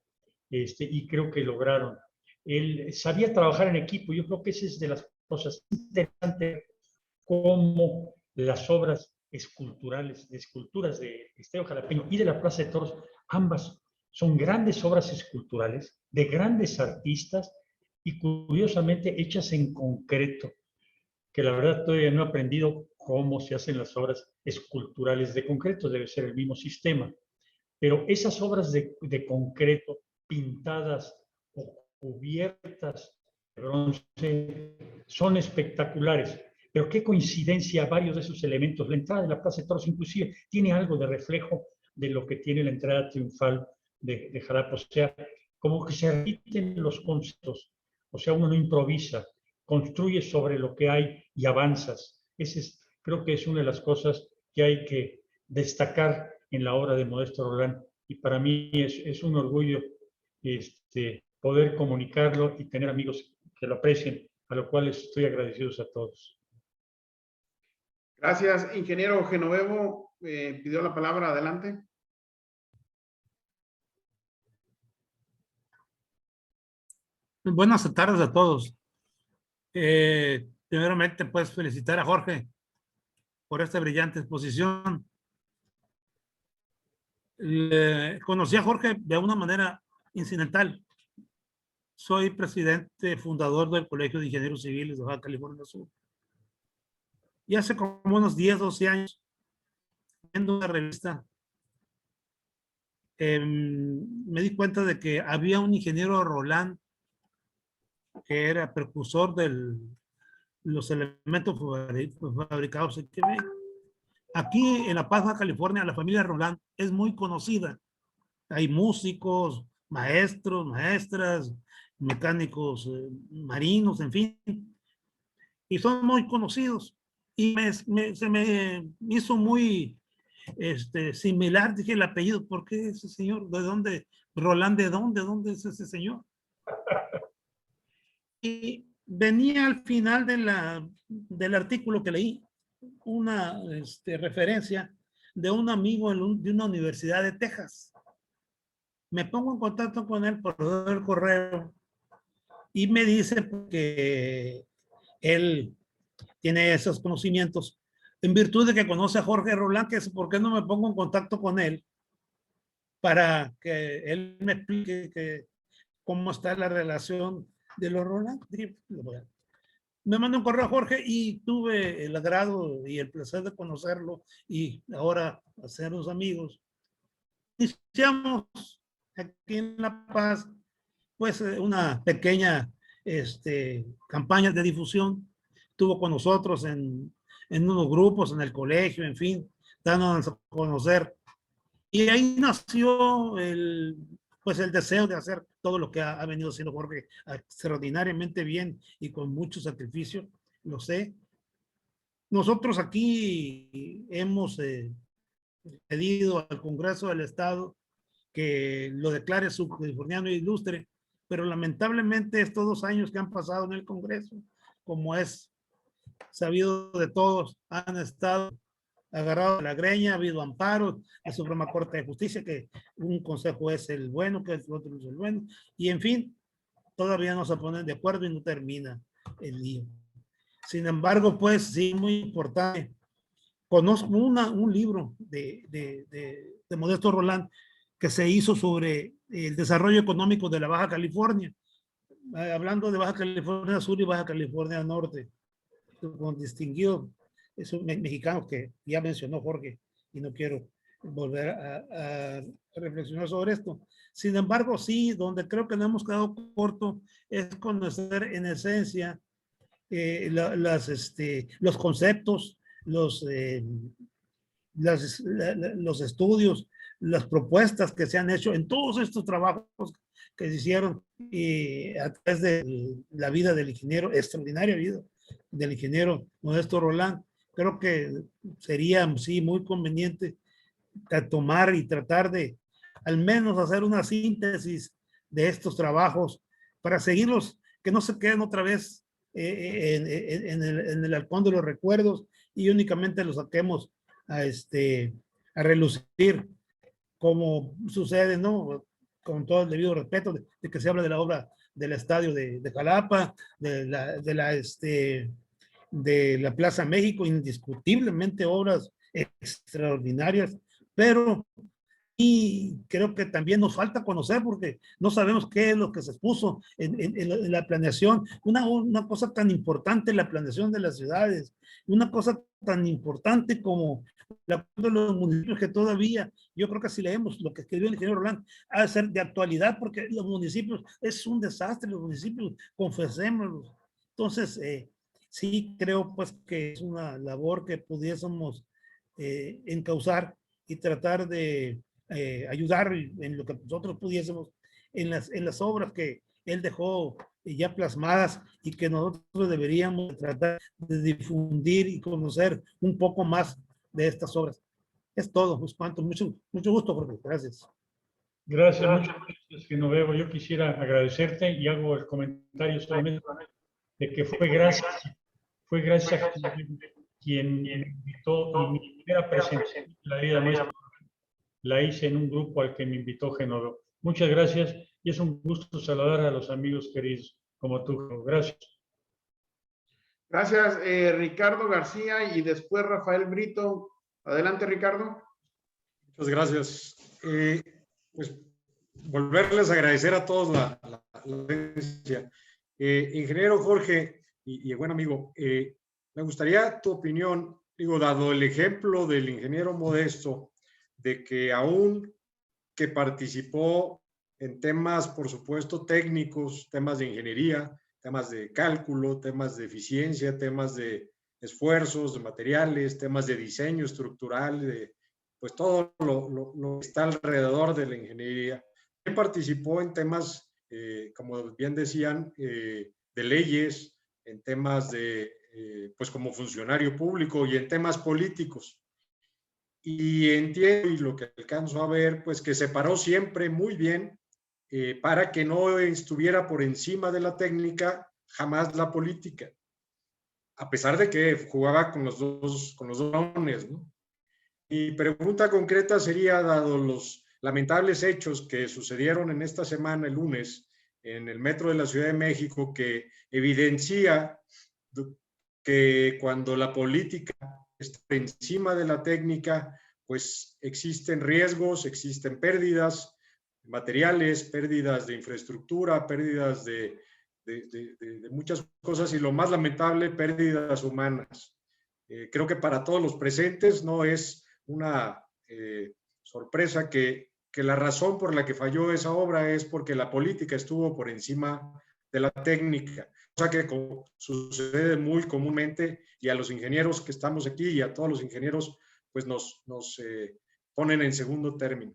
y creo que lograron. Él sabía trabajar en equipo. Yo creo que esa es de las cosas interesantes, como las obras esculturales, de esculturas de Estadio Jalapeño y de la Plaza de Toros, ambas son grandes obras esculturales de grandes artistas y curiosamente hechas en concreto, que la verdad todavía no he aprendido cómo se hacen las obras esculturales de concreto, debe ser el mismo sistema, pero esas obras de concreto, pintadas o cubiertas de bronce, son espectaculares. Pero qué coincidencia varios de esos elementos. La entrada de la Plaza de Toros inclusive tiene algo de reflejo de lo que tiene la entrada triunfal de Jalapa. O sea, como que se repiten los conceptos. O sea, uno no improvisa, construye sobre lo que hay y avanzas. Creo que es una de las cosas que hay que destacar en la obra de Modesto Roland. Y para mí es un orgullo poder comunicarlo y tener amigos que lo aprecien, a lo cual estoy agradecidos a todos. Gracias, ingeniero Genovevo. Pidió la palabra, adelante. Buenas tardes a todos. primeramente, pues, felicitar a Jorge por esta brillante exposición. Conocí a Jorge de una manera incidental. Soy presidente fundador del Colegio de Ingenieros Civiles de Baja California Sur. Y hace como unos 10, 12 años, viendo una revista, me di cuenta de que había un ingeniero Roland que era precursor de los elementos fabricados en Quebec. Aquí en La Paz, Baja California, la familia Roland es muy conocida. Hay músicos, maestros, maestras, mecánicos marinos, en fin, y son muy conocidos. Y se me hizo muy similar, dije el apellido, ¿por qué ese señor? ¿De dónde? Roland, ¿de dónde? ¿Dónde es ese señor? Y venía al final del artículo que leí una referencia de un amigo de una universidad de Texas. Me pongo en contacto con él por el correo y me dice que él tiene esos conocimientos en virtud de que conoce a Jorge Roland, que es por qué no me pongo en contacto con él para que él me explique cómo está la relación de los Roland. Me mandó un correo a Jorge y tuve el agrado y el placer de conocerlo y ahora hacernos amigos. Iniciamos aquí en La Paz, pues una pequeña campaña de difusión. Estuvo con nosotros en unos grupos, en el colegio, en fin, dándonos a conocer. Y ahí nació el deseo de hacer todo lo que ha venido haciendo Jorge extraordinariamente bien y con mucho sacrificio, lo sé. Nosotros aquí hemos pedido al Congreso del Estado que lo declare subcaliforniano ilustre, pero lamentablemente estos 2 años que han pasado en el Congreso, como es sabido de todos, han estado agarrados a la greña, ha habido amparos, la Suprema Corte de Justicia, que un consejo es el bueno, que el otro es el bueno, y en fin, todavía no se ponen de acuerdo y no termina el lío. Sin embargo, pues sí, muy importante. Conozco un libro de Modesto Roland que se hizo sobre el desarrollo económico de la Baja California, hablando de Baja California Sur y Baja California Norte, con distinguidos mexicanos que ya mencionó Jorge y no quiero volver a reflexionar sobre esto. Sin embargo, sí, donde creo que no hemos quedado corto es conocer en esencia los conceptos, los estudios, las propuestas que se han hecho en todos estos trabajos que se hicieron a través de la vida del ingeniero, extraordinaria vida del ingeniero Modesto Roland. Creo que sería, sí, muy conveniente tomar y tratar de al menos hacer una síntesis de estos trabajos para seguirlos, que no se queden otra vez en el halcón de los recuerdos y únicamente los saquemos a relucir, como sucede, ¿no? Con todo el debido respeto, de que se habla de la obra del estadio de Jalapa, de la Plaza México, indiscutiblemente obras extraordinarias, pero y creo que también nos falta conocer porque no sabemos qué es lo que se expuso en la planeación. Una cosa tan importante, la planeación de las ciudades, una cosa tan importante como la de los municipios, que todavía, yo creo que si leemos lo que escribió el ingeniero Roland, ha de ser de actualidad, porque los municipios es un desastre, los municipios, confesémoslo. Entonces, sí creo pues que es una labor que pudiésemos encauzar y tratar de ayudar en lo que nosotros pudiésemos en las obras que él dejó ya plasmadas y que nosotros deberíamos tratar de difundir y conocer un poco más de estas obras. Es todo, pues cuanto, mucho gusto, Jorge. Gracias. Gracias, muchas gracias, Genoveva. Yo quisiera agradecerte y hago el comentario solamente de que fue gracias a quien me invitó y mi primera presentación en la vida nuestra la hice en un grupo al que me invitó Genoveva. Muchas gracias y es un gusto saludar a los amigos queridos como tú. Gracias. Gracias, Ricardo García y después Rafael Brito. Adelante, Ricardo. Muchas gracias. Pues volverles a agradecer a todos la presencia. Ingeniero Jorge y buen amigo, me gustaría tu opinión, digo, dado el ejemplo del ingeniero Modesto, de que aún que participó en temas, por supuesto, técnicos, temas de ingeniería, temas de cálculo, temas de eficiencia, temas de esfuerzos, de materiales, temas de diseño estructural, pues todo lo que está alrededor de la ingeniería. Él participó en temas, como bien decían, de leyes, en temas de, pues como funcionario público y en temas políticos. Y entiendo, y lo que alcanzo a ver, pues que se paró siempre muy bien para que no estuviera por encima de la técnica, jamás la política. A pesar de que jugaba con los dos balones, ¿no? Mi pregunta concreta sería, dado los lamentables hechos que sucedieron en esta semana, el lunes, en el metro de la Ciudad de México, que evidencia que cuando la política está por encima de la técnica, pues existen riesgos, existen pérdidas materiales, pérdidas de infraestructura, pérdidas de muchas cosas y lo más lamentable, pérdidas humanas. Creo que para todos los presentes no es una sorpresa que la razón por la que falló esa obra es porque la política estuvo por encima de la técnica, cosa que sucede muy comúnmente, y a los ingenieros que estamos aquí y a todos los ingenieros pues nos ponen en segundo término.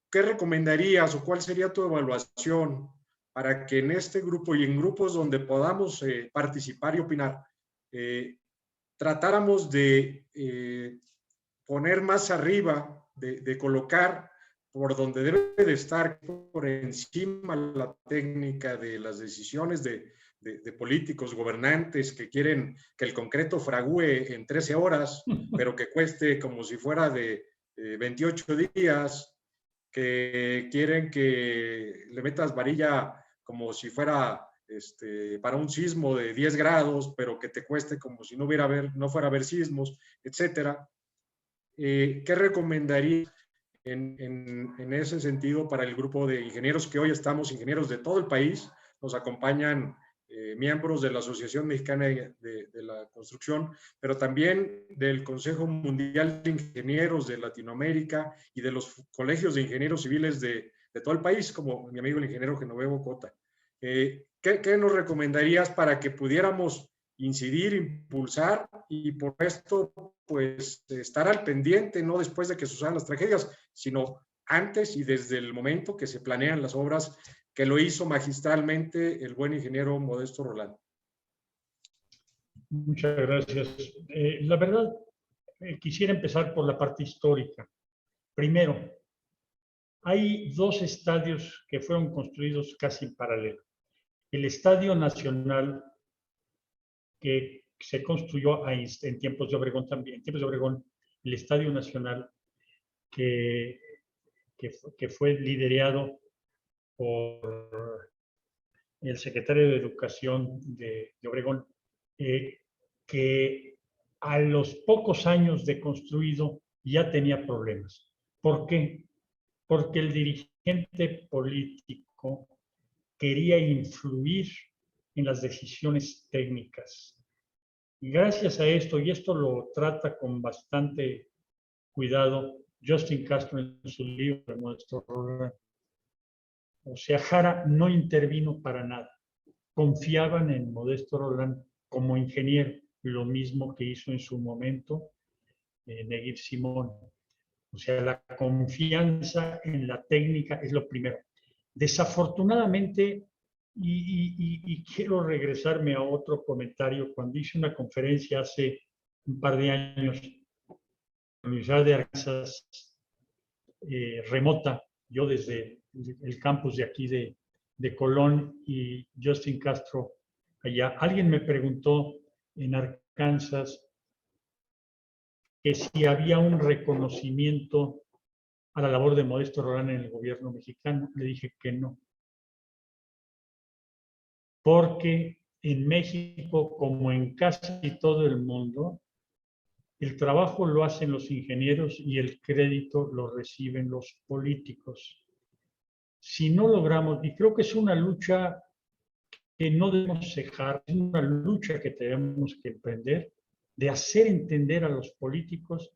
¿Qué recomendarías o cuál sería tu evaluación para que en este grupo y en grupos donde podamos participar y opinar, tratáramos de poner más arriba, de colocar por donde debe de estar por encima la técnica de las decisiones de políticos, gobernantes que quieren que el concreto fragúe en 13 horas, pero que cueste como si fuera de 28 días, que quieren que le metas varilla como si fuera para un sismo de 10 grados, pero que te cueste como si no fuera a haber sismos, etcétera. ¿Qué recomendaría en ese sentido para el grupo de ingenieros que hoy estamos, ingenieros de todo el país? Nos acompañan miembros de la Asociación Mexicana de la Construcción, pero también del Consejo Mundial de Ingenieros de Latinoamérica y de los colegios de ingenieros civiles de todo el país, como mi amigo el ingeniero Genovevo Cota. ¿Qué nos recomendarías para que pudiéramos incidir, impulsar y por esto pues estar al pendiente, no después de que sucedan las tragedias, sino antes y desde el momento que se planean las obras, que lo hizo magistralmente el buen ingeniero Modesto Rolán? Muchas gracias. La verdad, quisiera empezar por la parte histórica. Primero, hay dos estadios que fueron construidos casi en paralelo. El Estadio Nacional, que se construyó en tiempos de Obregón también, en tiempos de Obregón, el Estadio Nacional, que fue liderado por el secretario de Educación de Obregón, que a los pocos años de construido ya tenía problemas. ¿Por qué? Porque el dirigente político quería influir en las decisiones técnicas. Y gracias a esto, y esto lo trata con bastante cuidado Justin Castro en su libro, Modesto Rolán. O sea, Jara no intervino para nada. Confiaban en Modesto Rolán como ingeniero, lo mismo que hizo en su momento Neguir Simón. O sea, la confianza en la técnica es lo primero. Desafortunadamente, y quiero regresarme a otro comentario, cuando hice una conferencia hace un par de años en la Universidad de Arkansas, remota, yo desde el campus de aquí de Colón y Justin Castro allá, alguien me preguntó en Arkansas que si había un reconocimiento a la labor de Modesto Rolán en el gobierno mexicano. Le dije que no. Porque en México, como en casi todo el mundo, el trabajo lo hacen los ingenieros y el crédito lo reciben los políticos. Si no logramos, y creo que es una lucha que no debemos cejar, es una lucha que tenemos que emprender, de hacer entender a los políticos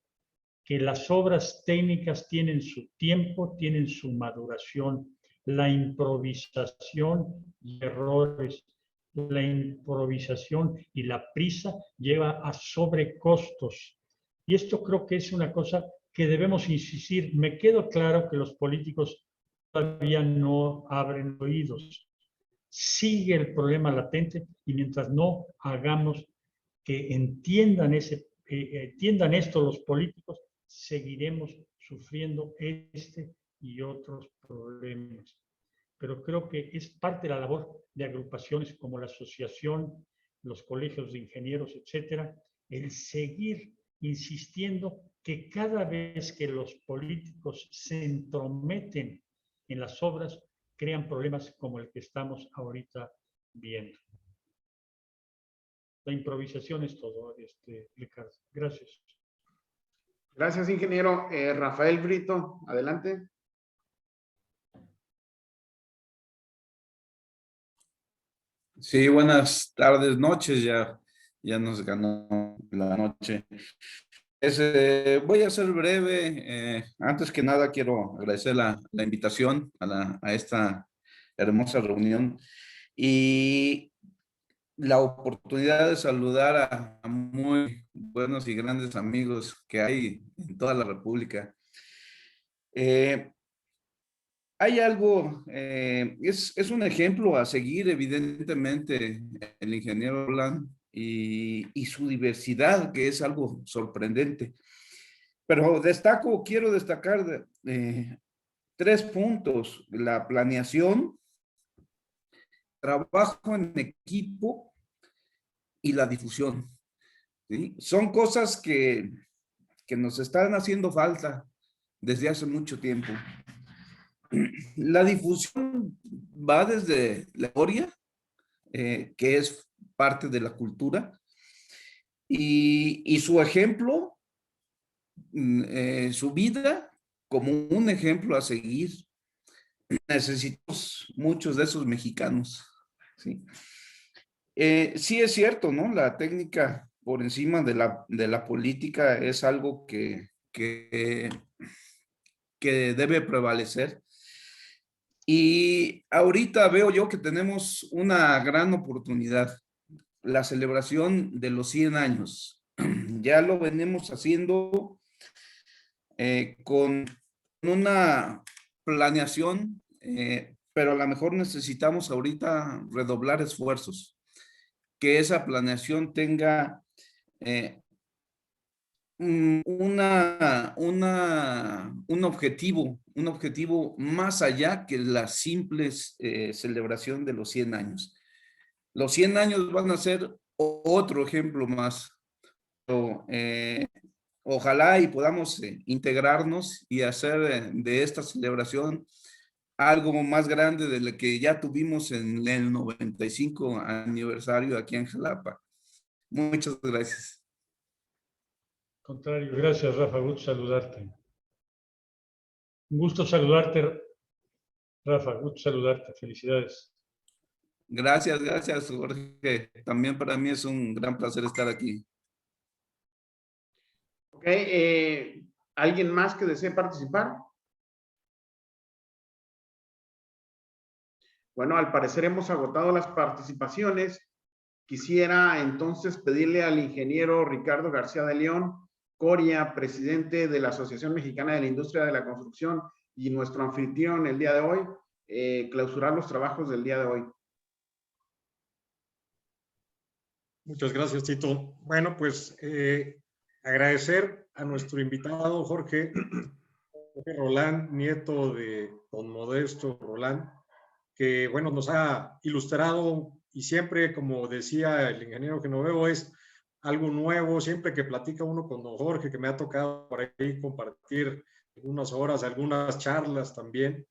que las obras técnicas tienen su tiempo, tienen su maduración, la improvisación y errores, la improvisación y la prisa lleva a sobrecostos. Y esto creo que es una cosa que debemos insistir. Me quedó claro que los políticos todavía no abren oídos. Sigue el problema latente y mientras no hagamos que entiendan esto los políticos, seguiremos sufriendo este y otros problemas. Pero creo que es parte de la labor de agrupaciones como la asociación, los colegios de ingenieros, etcétera, el seguir insistiendo que cada vez que los políticos se entrometen en las obras, crean problemas como el que estamos ahorita viendo. La improvisación es todo, Ricardo. Gracias. Gracias, ingeniero. Rafael Brito, adelante. Sí, buenas tardes, noches, ya nos ganó la noche. Voy a ser breve. Antes que nada, quiero agradecer la invitación a esta hermosa reunión y la oportunidad de saludar a muy buenos y grandes amigos que hay en toda la República. Hay algo, es un ejemplo a seguir, evidentemente, el ingeniero Roland y su diversidad, que es algo sorprendente. Pero quiero destacar 3 puntos: la planeación, trabajo en equipo y la difusión. ¿Sí? Son cosas que nos están haciendo falta desde hace mucho tiempo. La difusión va desde la historia, que es parte de la cultura, y su ejemplo, su vida como un ejemplo a seguir. Necesitamos muchos de esos mexicanos. ¿Sí? Sí es cierto, ¿no? La técnica por encima de la política es algo que debe prevalecer. Y ahorita veo yo que tenemos una gran oportunidad, la celebración de los 100 años. Ya lo venimos haciendo con una planeación, pero a lo mejor necesitamos ahorita redoblar esfuerzos, que esa planeación tenga un objetivo más allá que la simple celebración de los 100 años. Los 100 años van a ser otro ejemplo más. Ojalá y podamos integrarnos y hacer de esta celebración algo más grande de lo que ya tuvimos en el 95 aniversario aquí en Jalapa. Muchas gracias. Contrario, gracias, Rafa. Gusto saludarte. Un gusto saludarte, Rafa. Gusto saludarte. Felicidades. Gracias, Jorge. También para mí es un gran placer estar aquí. Ok, ¿alguien más que desee participar? Bueno, al parecer hemos agotado las participaciones. Quisiera entonces pedirle al ingeniero Ricardo García de León, Coria, presidente de la Asociación Mexicana de la Industria de la Construcción y nuestro anfitrión el día de hoy, clausurar los trabajos del día de hoy. Muchas gracias, Tito. Bueno, pues agradecer a nuestro invitado Jorge Roland, nieto de don Modesto Roland, que bueno, nos ha ilustrado y siempre, como decía el ingeniero Genoveo, es algo nuevo. Siempre que platica uno con don Jorge, que me ha tocado por ahí compartir algunas horas, algunas charlas también,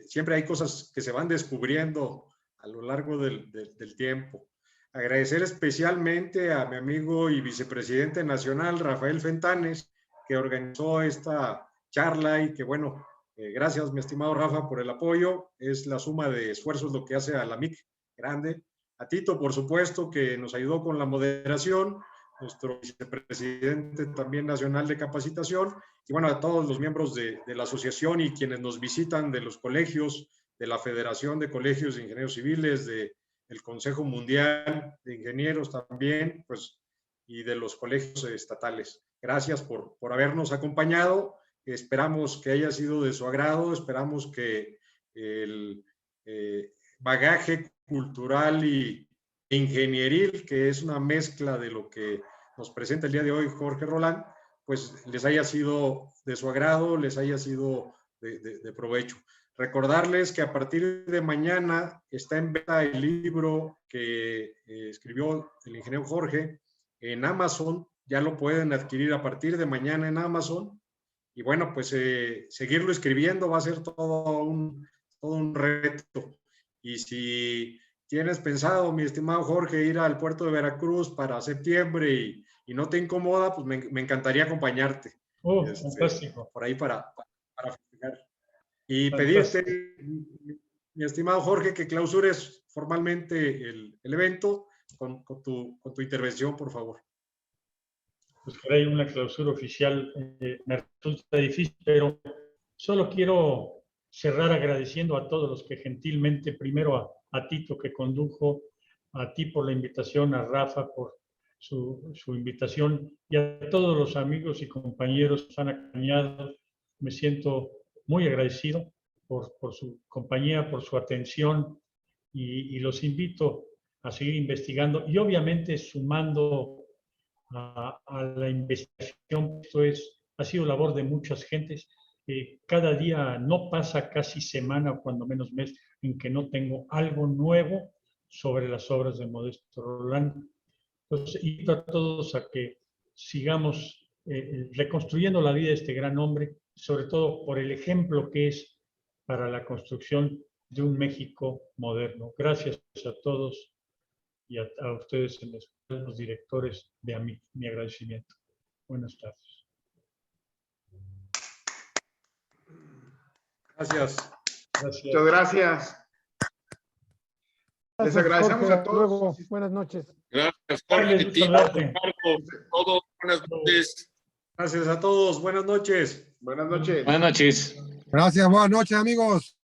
siempre hay cosas que se van descubriendo a lo largo del tiempo. agradecer especialmente a mi amigo y vicepresidente nacional, Rafael Fentanes, que organizó esta charla y que, bueno, gracias, mi estimado Rafa, por el apoyo. Es la suma de esfuerzos lo que hace a la MIC grande. A Tito, por supuesto, que nos ayudó con la moderación, nuestro vicepresidente también nacional de capacitación, y bueno, a todos los miembros de la asociación y quienes nos visitan de los colegios, de la Federación de Colegios de Ingenieros Civiles, del Consejo Mundial de Ingenieros también, pues, y de los colegios estatales. Gracias por habernos acompañado. Esperamos que haya sido de su agrado, esperamos que el bagaje cultural y ingenieril, que es una mezcla de lo que nos presenta el día de hoy Jorge Roland, pues les haya sido de su agrado, les haya sido de provecho. Recordarles que a partir de mañana está en venta el libro que escribió el ingeniero Jorge en Amazon. Ya lo pueden adquirir a partir de mañana en Amazon. Y bueno, pues seguirlo escribiendo va a ser todo un reto. Y si tienes pensado, mi estimado Jorge, ir al puerto de Veracruz para septiembre y no te incomoda, pues me encantaría acompañarte. Fantástico. Por ahí para festejar. Y pedirte, mi estimado Jorge, que clausures formalmente el evento con tu intervención, por favor. Pues que hay una clausura oficial, me resulta difícil, pero solo quiero cerrar agradeciendo a todos los que gentilmente, primero a Tito que condujo, a ti por la invitación, a Rafa por su invitación y a todos los amigos y compañeros que han acompañado. Me siento muy agradecido por su compañía, por su atención y los invito a seguir investigando y obviamente sumando a la investigación. Esto ha sido labor de muchas gentes. Cada día no pasa casi semana o cuando menos mes en que no tengo algo nuevo sobre las obras de Modesto Roland. Entonces, invito a todos a que sigamos reconstruyendo la vida de este gran hombre, sobre todo por el ejemplo que es para la construcción de un México moderno. Gracias a todos y a ustedes, los directores, de mi agradecimiento. Buenas tardes. Gracias. Muchas gracias. Les agradecemos a todos. Luego, buenas noches. Gracias, Jorge, Tito, Marco, todos, buenas noches. Gracias a todos, buenas noches. Buenas noches. Buenas noches. Gracias, buenas noches, amigos.